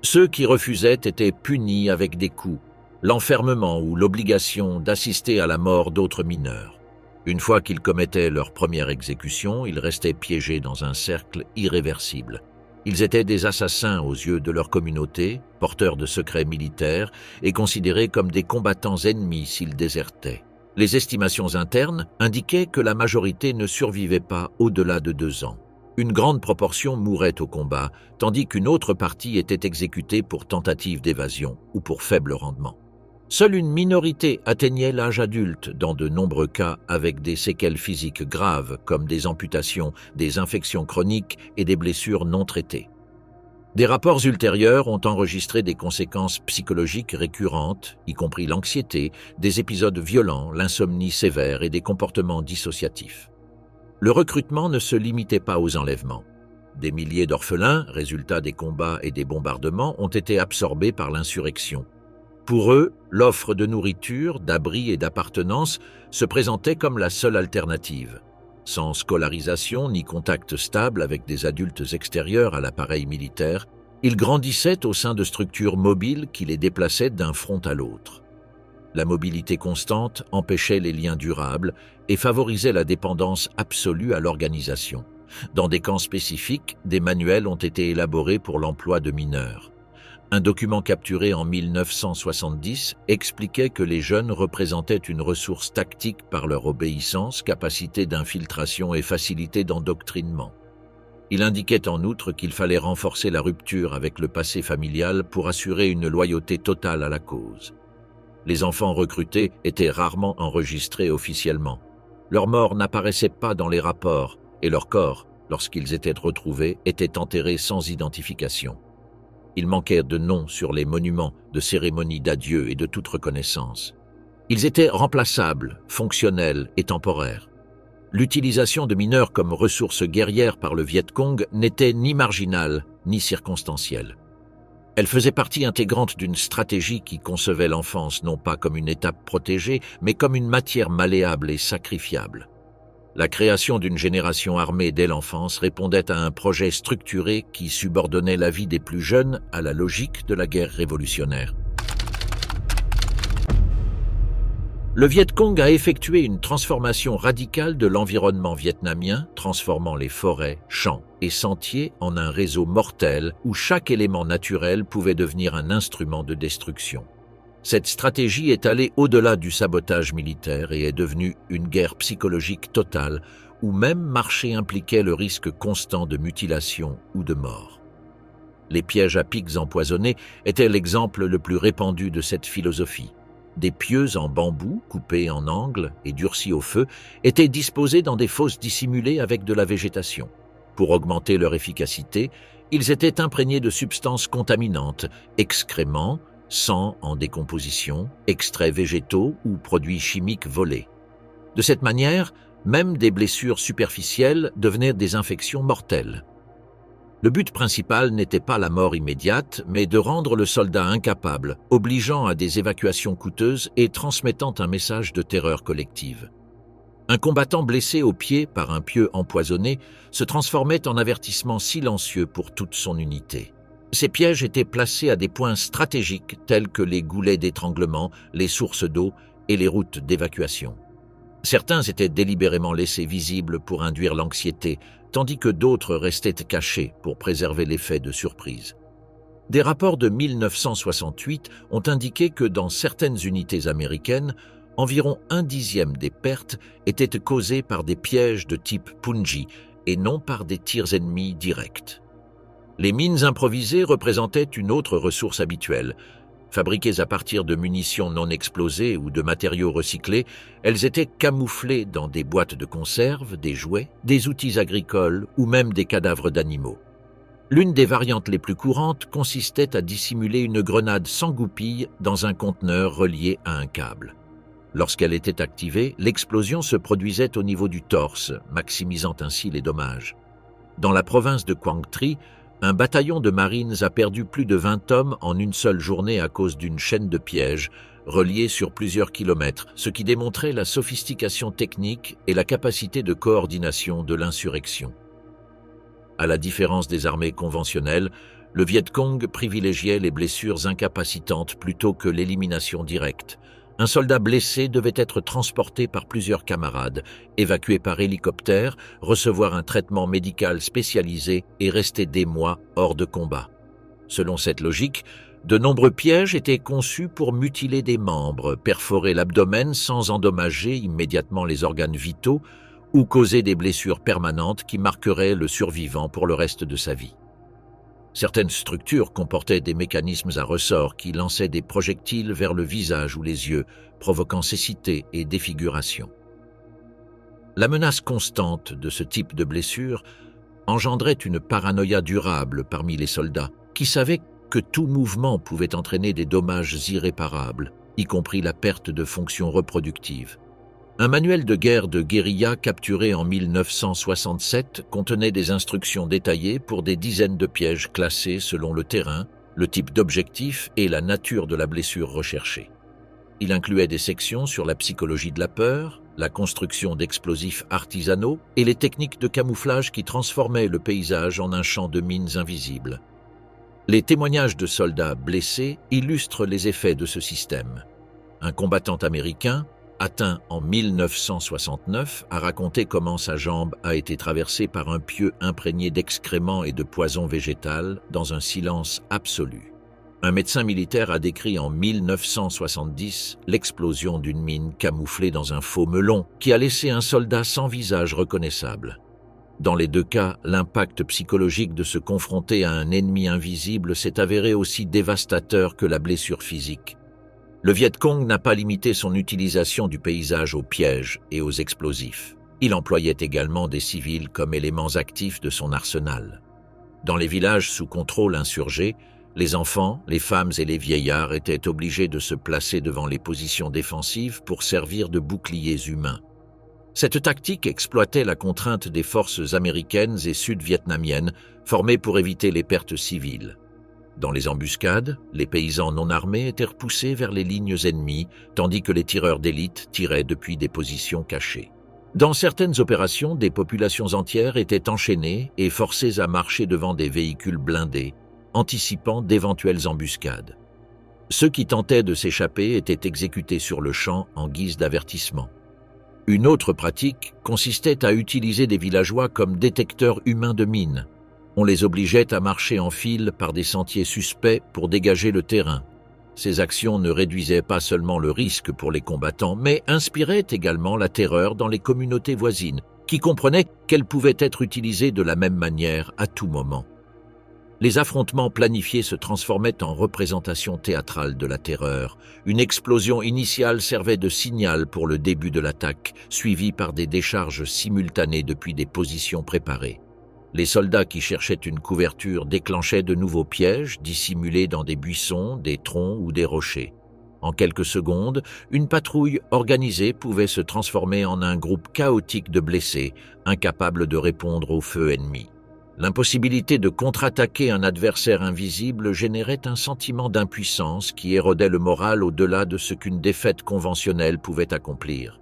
Ceux qui refusaient étaient punis avec des coups, l'enfermement ou l'obligation d'assister à la mort d'autres mineurs. Une fois qu'ils commettaient leur première exécution, ils restaient piégés dans un cercle irréversible. Ils étaient des assassins aux yeux de leur communauté, porteurs de secrets militaires et considérés comme des combattants ennemis s'ils désertaient. Les estimations internes indiquaient que la majorité ne survivait pas au-delà de 2 ans. Une grande proportion mourait au combat, tandis qu'une autre partie était exécutée pour tentative d'évasion ou pour faible rendement. Seule une minorité atteignait l'âge adulte, dans de nombreux cas avec des séquelles physiques graves comme des amputations, des infections chroniques et des blessures non traitées. Des rapports ultérieurs ont enregistré des conséquences psychologiques récurrentes, y compris l'anxiété, des épisodes violents, l'insomnie sévère et des comportements dissociatifs. Le recrutement ne se limitait pas aux enlèvements. Des milliers d'orphelins, résultat des combats et des bombardements, ont été absorbés par l'insurrection. Pour eux, l'offre de nourriture, d'abri et d'appartenance se présentait comme la seule alternative. Sans scolarisation ni contact stable avec des adultes extérieurs à l'appareil militaire, ils grandissaient au sein de structures mobiles qui les déplaçaient d'un front à l'autre. La mobilité constante empêchait les liens durables et favorisait la dépendance absolue à l'organisation. Dans des camps spécifiques, des manuels ont été élaborés pour l'emploi de mineurs. Un document capturé en 1970 expliquait que les jeunes représentaient une ressource tactique par leur obéissance, capacité d'infiltration et facilité d'endoctrinement. Il indiquait en outre qu'il fallait renforcer la rupture avec le passé familial pour assurer une loyauté totale à la cause. Les enfants recrutés étaient rarement enregistrés officiellement. Leur mort n'apparaissait pas dans les rapports et leurs corps, lorsqu'ils étaient retrouvés, étaient enterrés sans identification. Il manquait de noms sur les monuments, de cérémonies d'adieu et de toute reconnaissance. Ils étaient remplaçables, fonctionnels et temporaires. L'utilisation de mineurs comme ressources guerrières par le Viet Cong n'était ni marginale ni circonstancielle. Elle faisait partie intégrante d'une stratégie qui concevait l'enfance non pas comme une étape protégée, mais comme une matière malléable et sacrifiable. La création d'une génération armée dès l'enfance répondait à un projet structuré qui subordonnait la vie des plus jeunes à la logique de la guerre révolutionnaire. Le Viet Cong a effectué une transformation radicale de l'environnement vietnamien, transformant les forêts, champs et sentiers en un réseau mortel où chaque élément naturel pouvait devenir un instrument de destruction. Cette stratégie est allée au-delà du sabotage militaire et est devenue une guerre psychologique totale où même marcher impliquait le risque constant de mutilation ou de mort. Les pièges à pics empoisonnés étaient l'exemple le plus répandu de cette philosophie. Des pieux en bambou, coupés en angles et durcis au feu, étaient disposés dans des fosses dissimulées avec de la végétation. Pour augmenter leur efficacité, ils étaient imprégnés de substances contaminantes, excréments, sang en décomposition, extraits végétaux ou produits chimiques volés. De cette manière, même des blessures superficielles devenaient des infections mortelles. Le but principal n'était pas la mort immédiate, mais de rendre le soldat incapable, obligeant à des évacuations coûteuses et transmettant un message de terreur collective. Un combattant blessé au pied par un pieu empoisonné se transformait en avertissement silencieux pour toute son unité. Ces pièges étaient placés à des points stratégiques tels que les goulets d'étranglement, les sources d'eau et les routes d'évacuation. Certains étaient délibérément laissés visibles pour induire l'anxiété, tandis que d'autres restaient cachés pour préserver l'effet de surprise. Des rapports de 1968 ont indiqué que dans certaines unités américaines, environ 1/10 des pertes étaient causées par des pièges de type Punji et non par des tirs ennemis directs. Les mines improvisées représentaient une autre ressource habituelle. Fabriquées à partir de munitions non explosées ou de matériaux recyclés, elles étaient camouflées dans des boîtes de conserve, des jouets, des outils agricoles ou même des cadavres d'animaux. L'une des variantes les plus courantes consistait à dissimuler une grenade sans goupille dans un conteneur relié à un câble. Lorsqu'elle était activée, l'explosion se produisait au niveau du torse, maximisant ainsi les dommages. Dans la province de Quang Tri, un bataillon de Marines a perdu plus de 20 hommes en une seule journée à cause d'une chaîne de pièges reliée sur plusieurs kilomètres, ce qui démontrait la sophistication technique et la capacité de coordination de l'insurrection. À la différence des armées conventionnelles, le Viet Cong privilégiait les blessures incapacitantes plutôt que l'élimination directe. Un soldat blessé devait être transporté par plusieurs camarades, évacué par hélicoptère, recevoir un traitement médical spécialisé et rester des mois hors de combat. Selon cette logique, de nombreux pièges étaient conçus pour mutiler des membres, perforer l'abdomen sans endommager immédiatement les organes vitaux ou causer des blessures permanentes qui marqueraient le survivant pour le reste de sa vie. Certaines structures comportaient des mécanismes à ressort qui lançaient des projectiles vers le visage ou les yeux, provoquant cécité et défiguration. La menace constante de ce type de blessure engendrait une paranoïa durable parmi les soldats, qui savaient que tout mouvement pouvait entraîner des dommages irréparables, y compris la perte de fonctions reproductives. Un manuel de guerre de guérilla capturé en 1967 contenait des instructions détaillées pour des dizaines de pièges classés selon le terrain, le type d'objectif et la nature de la blessure recherchée. Il incluait des sections sur la psychologie de la peur, la construction d'explosifs artisanaux et les techniques de camouflage qui transformaient le paysage en un champ de mines invisibles. Les témoignages de soldats blessés illustrent les effets de ce système. Un combattant américain, atteint en 1969, a raconté comment sa jambe a été traversée par un pieu imprégné d'excréments et de poison végétal dans un silence absolu. Un médecin militaire a décrit en 1970 l'explosion d'une mine camouflée dans un faux melon qui a laissé un soldat sans visage reconnaissable. Dans les deux cas, l'impact psychologique de se confronter à un ennemi invisible s'est avéré aussi dévastateur que la blessure physique. Le Viet Cong n'a pas limité son utilisation du paysage aux pièges et aux explosifs. Il employait également des civils comme éléments actifs de son arsenal. Dans les villages sous contrôle insurgé, les enfants, les femmes et les vieillards étaient obligés de se placer devant les positions défensives pour servir de boucliers humains. Cette tactique exploitait la contrainte des forces américaines et sud-vietnamiennes formées pour éviter les pertes civiles. Dans les embuscades, les paysans non armés étaient repoussés vers les lignes ennemies, tandis que les tireurs d'élite tiraient depuis des positions cachées. Dans certaines opérations, des populations entières étaient enchaînées et forcées à marcher devant des véhicules blindés, anticipant d'éventuelles embuscades. Ceux qui tentaient de s'échapper étaient exécutés sur le champ en guise d'avertissement. Une autre pratique consistait à utiliser des villageois comme détecteurs humains de mines. On les obligeait à marcher en file par des sentiers suspects pour dégager le terrain. Ces actions ne réduisaient pas seulement le risque pour les combattants, mais inspiraient également la terreur dans les communautés voisines, qui comprenaient qu'elles pouvaient être utilisées de la même manière à tout moment. Les affrontements planifiés se transformaient en représentation théâtrale de la terreur. Une explosion initiale servait de signal pour le début de l'attaque, suivie par des décharges simultanées depuis des positions préparées. Les soldats qui cherchaient une couverture déclenchaient de nouveaux pièges dissimulés dans des buissons, des troncs ou des rochers. En quelques secondes, une patrouille organisée pouvait se transformer en un groupe chaotique de blessés, incapables de répondre au feu ennemi. L'impossibilité de contre-attaquer un adversaire invisible générait un sentiment d'impuissance qui érodait le moral au-delà de ce qu'une défaite conventionnelle pouvait accomplir.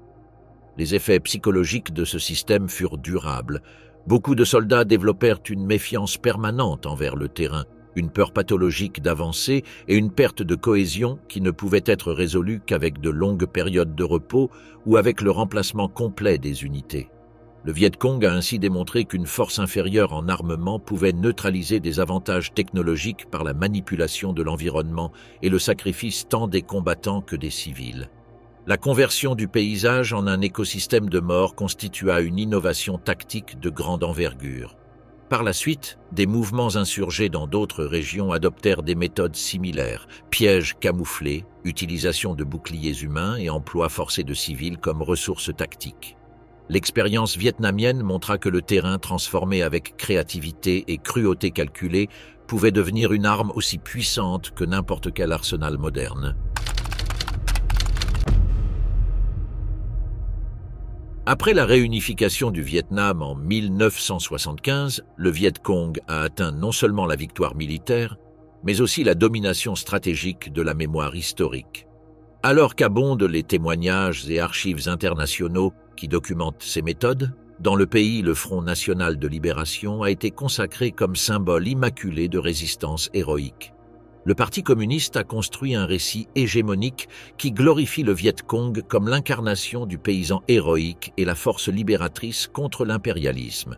Les effets psychologiques de ce système furent durables. Beaucoup de soldats développèrent une méfiance permanente envers le terrain, une peur pathologique d'avancer et une perte de cohésion qui ne pouvait être résolue qu'avec de longues périodes de repos ou avec le remplacement complet des unités. Le Viet Cong a ainsi démontré qu'une force inférieure en armement pouvait neutraliser des avantages technologiques par la manipulation de l'environnement et le sacrifice tant des combattants que des civils. La conversion du paysage en un écosystème de mort constitua une innovation tactique de grande envergure. Par la suite, des mouvements insurgés dans d'autres régions adoptèrent des méthodes similaires, pièges camouflés, utilisation de boucliers humains et emploi forcé de civils comme ressources tactiques. L'expérience vietnamienne montra que le terrain transformé avec créativité et cruauté calculée pouvait devenir une arme aussi puissante que n'importe quel arsenal moderne. Après la réunification du Vietnam en 1975, le Viet Cong a atteint non seulement la victoire militaire, mais aussi la domination stratégique de la mémoire historique. Alors qu'abondent les témoignages et archives internationaux qui documentent ces méthodes, dans le pays, le Front national de libération a été consacré comme symbole immaculé de résistance héroïque. Le Parti communiste a construit un récit hégémonique qui glorifie le Viet Cong comme l'incarnation du paysan héroïque et la force libératrice contre l'impérialisme.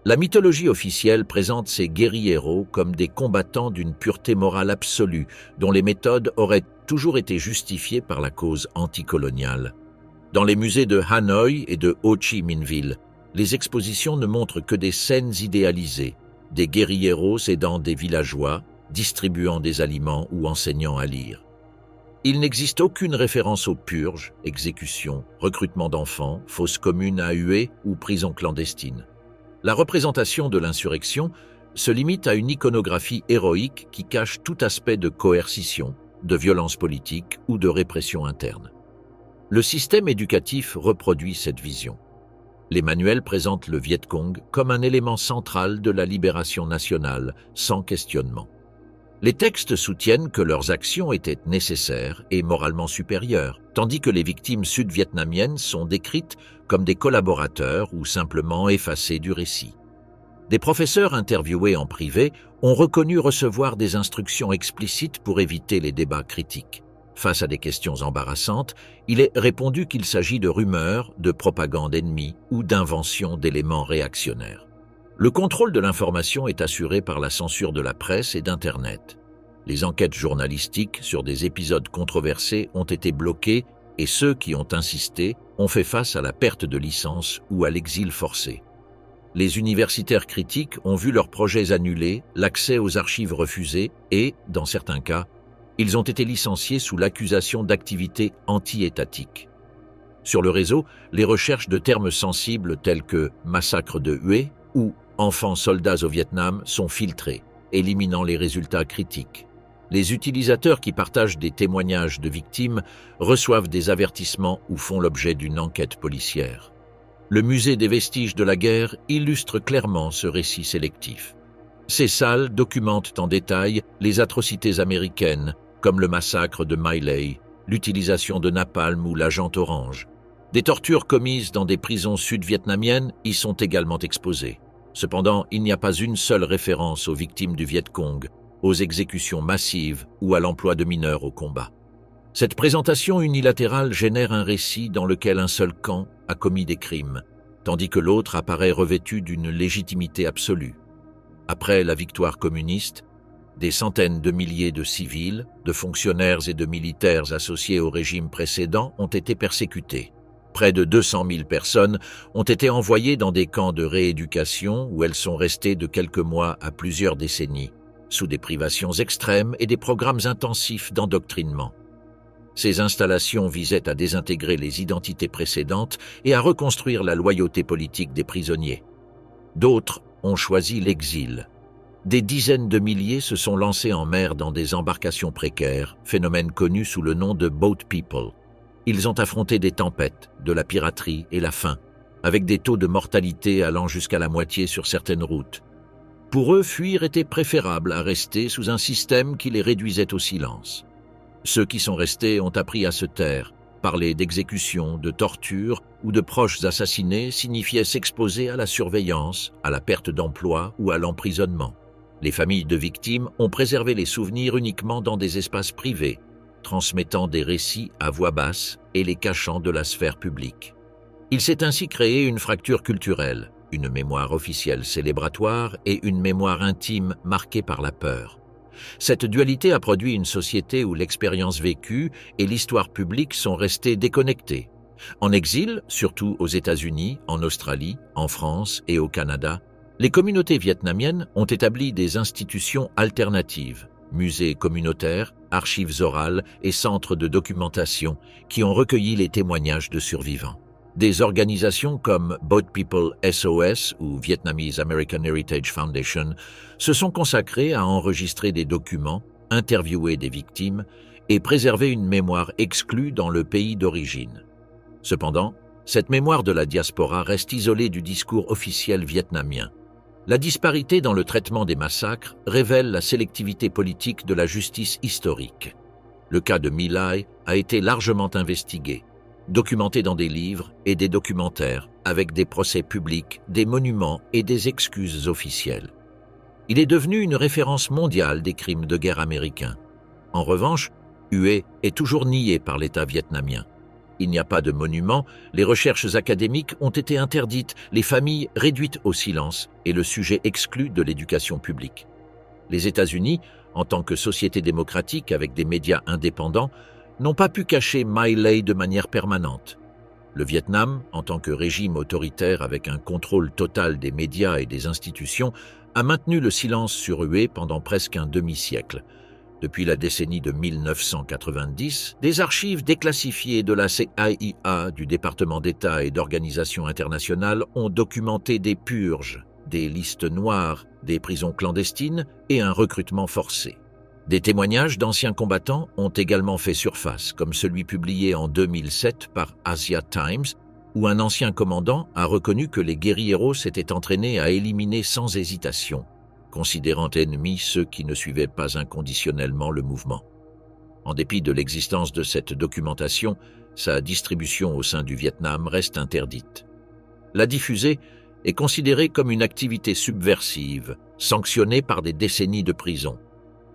La mythologie officielle présente ces guérilleros comme des combattants d'une pureté morale absolue, dont les méthodes auraient toujours été justifiées par la cause anticoloniale. Dans les musées de Hanoï et de Ho Chi Minh Ville, les expositions ne montrent que des scènes idéalisées, des guérilleros aidant des villageois, distribuant des aliments ou enseignant à lire. Il n'existe aucune référence aux purges, exécutions, recrutement d'enfants, fosses communes à huer ou prisons clandestines. La représentation de l'insurrection se limite à une iconographie héroïque qui cache tout aspect de coercition, de violence politique ou de répression interne. Le système éducatif reproduit cette vision. Les manuels présentent le Viet Cong comme un élément central de la libération nationale, sans questionnement. Les textes soutiennent que leurs actions étaient nécessaires et moralement supérieures, tandis que les victimes sud-vietnamiennes sont décrites comme des collaborateurs ou simplement effacées du récit. Des professeurs interviewés en privé ont reconnu recevoir des instructions explicites pour éviter les débats critiques. Face à des questions embarrassantes, il est répondu qu'il s'agit de rumeurs, de propagande ennemie ou d'invention d'éléments réactionnaires. Le contrôle de l'information est assuré par la censure de la presse et d'Internet. Les enquêtes journalistiques sur des épisodes controversés ont été bloquées et ceux qui ont insisté ont fait face à la perte de licence ou à l'exil forcé. Les universitaires critiques ont vu leurs projets annulés, l'accès aux archives refusé et, dans certains cas, ils ont été licenciés sous l'accusation d'activités anti-étatiques. Sur le réseau, les recherches de termes sensibles tels que « massacre de Hue » ou « enfants soldats au Vietnam » sont filtrés, éliminant les résultats critiques. Les utilisateurs qui partagent des témoignages de victimes reçoivent des avertissements ou font l'objet d'une enquête policière. Le musée des vestiges de la guerre illustre clairement ce récit sélectif. Ces salles documentent en détail les atrocités américaines, comme le massacre de My Lai, l'utilisation de napalm ou l'agent orange. Des tortures commises dans des prisons sud-vietnamiennes y sont également exposées. Cependant, il n'y a pas une seule référence aux victimes du Viet Cong, aux exécutions massives ou à l'emploi de mineurs au combat. Cette présentation unilatérale génère un récit dans lequel un seul camp a commis des crimes, tandis que l'autre apparaît revêtu d'une légitimité absolue. Après la victoire communiste, des centaines de milliers de civils, de fonctionnaires et de militaires associés au régime précédent ont été persécutés. Près de 200 000 personnes ont été envoyées dans des camps de rééducation où elles sont restées de quelques mois à plusieurs décennies, sous des privations extrêmes et des programmes intensifs d'endoctrinement. Ces installations visaient à désintégrer les identités précédentes et à reconstruire la loyauté politique des prisonniers. D'autres ont choisi l'exil. Des dizaines de milliers se sont lancés en mer dans des embarcations précaires, phénomène connu sous le nom de « boat people ». Ils ont affronté des tempêtes, de la piraterie et la faim, avec des taux de mortalité allant jusqu'à la moitié sur certaines routes. Pour eux, fuir était préférable à rester sous un système qui les réduisait au silence. Ceux qui sont restés ont appris à se taire. Parler d'exécution, de torture ou de proches assassinés signifiait s'exposer à la surveillance, à la perte d'emploi ou à l'emprisonnement. Les familles de victimes ont préservé les souvenirs uniquement dans des espaces privés, transmettant des récits à voix basse et les cachant de la sphère publique. Il s'est ainsi créé une fracture culturelle, une mémoire officielle célébratoire et une mémoire intime marquée par la peur. Cette dualité a produit une société où l'expérience vécue et l'histoire publique sont restées déconnectées. En exil, surtout aux États-Unis, en Australie, en France et au Canada, les communautés vietnamiennes ont établi des institutions alternatives, musées communautaires, archives orales et centres de documentation qui ont recueilli les témoignages de survivants. Des organisations comme Boat People SOS ou Vietnamese American Heritage Foundation se sont consacrées à enregistrer des documents, interviewer des victimes et préserver une mémoire exclue dans le pays d'origine. Cependant, cette mémoire de la diaspora reste isolée du discours officiel vietnamien. La disparité dans le traitement des massacres révèle la sélectivité politique de la justice historique. Le cas de My Lai a été largement investigué, documenté dans des livres et des documentaires, avec des procès publics, des monuments et des excuses officielles. Il est devenu une référence mondiale des crimes de guerre américains. En revanche, Hue est toujours nié par l'État vietnamien. Il n'y a pas de monument, les recherches académiques ont été interdites, les familles réduites au silence et le sujet exclu de l'éducation publique. Les États-Unis, en tant que société démocratique avec des médias indépendants, n'ont pas pu cacher My Lai de manière permanente. Le Vietnam, en tant que régime autoritaire avec un contrôle total des médias et des institutions, a maintenu le silence sur Hue pendant presque un demi-siècle. Depuis la décennie de 1990, des archives déclassifiées de la CIA, du département d'État et d'organisations internationales ont documenté des purges, des listes noires, des prisons clandestines et un recrutement forcé. Des témoignages d'anciens combattants ont également fait surface, comme celui publié en 2007 par Asia Times, où un ancien commandant a reconnu que les guérilleros s'étaient entraînés à éliminer sans hésitation, considérant ennemis ceux qui ne suivaient pas inconditionnellement le mouvement. En dépit de l'existence de cette documentation, sa distribution au sein du Vietnam reste interdite. La diffuser est considérée comme une activité subversive, sanctionnée par des décennies de prison.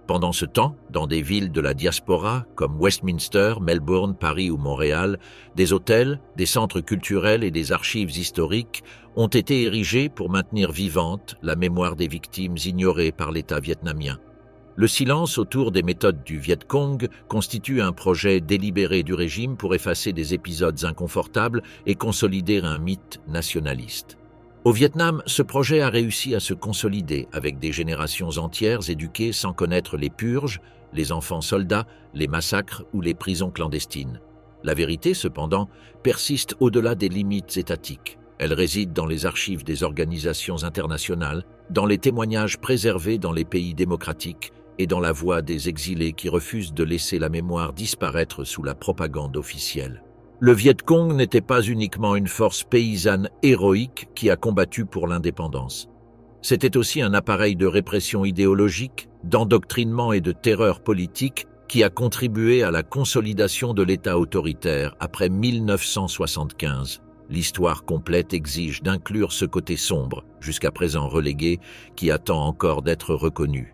Pendant ce temps, dans des villes de la diaspora comme Westminster, Melbourne, Paris ou Montréal, des hôtels, des centres culturels et des archives historiques ont été érigés pour maintenir vivante la mémoire des victimes ignorées par l'État vietnamien. Le silence autour des méthodes du Viet Cong constitue un projet délibéré du régime pour effacer des épisodes inconfortables et consolider un mythe nationaliste. Au Vietnam, ce projet a réussi à se consolider avec des générations entières éduquées sans connaître les purges, les enfants soldats, les massacres ou les prisons clandestines. La vérité, cependant, persiste au-delà des limites étatiques. Elle réside dans les archives des organisations internationales, dans les témoignages préservés dans les pays démocratiques et dans la voix des exilés qui refusent de laisser la mémoire disparaître sous la propagande officielle. Le Viet Cong n'était pas uniquement une force paysanne héroïque qui a combattu pour l'indépendance. C'était aussi un appareil de répression idéologique, d'endoctrinement et de terreur politique qui a contribué à la consolidation de l'État autoritaire après 1975. L'histoire complète exige d'inclure ce côté sombre, jusqu'à présent relégué, qui attend encore d'être reconnu.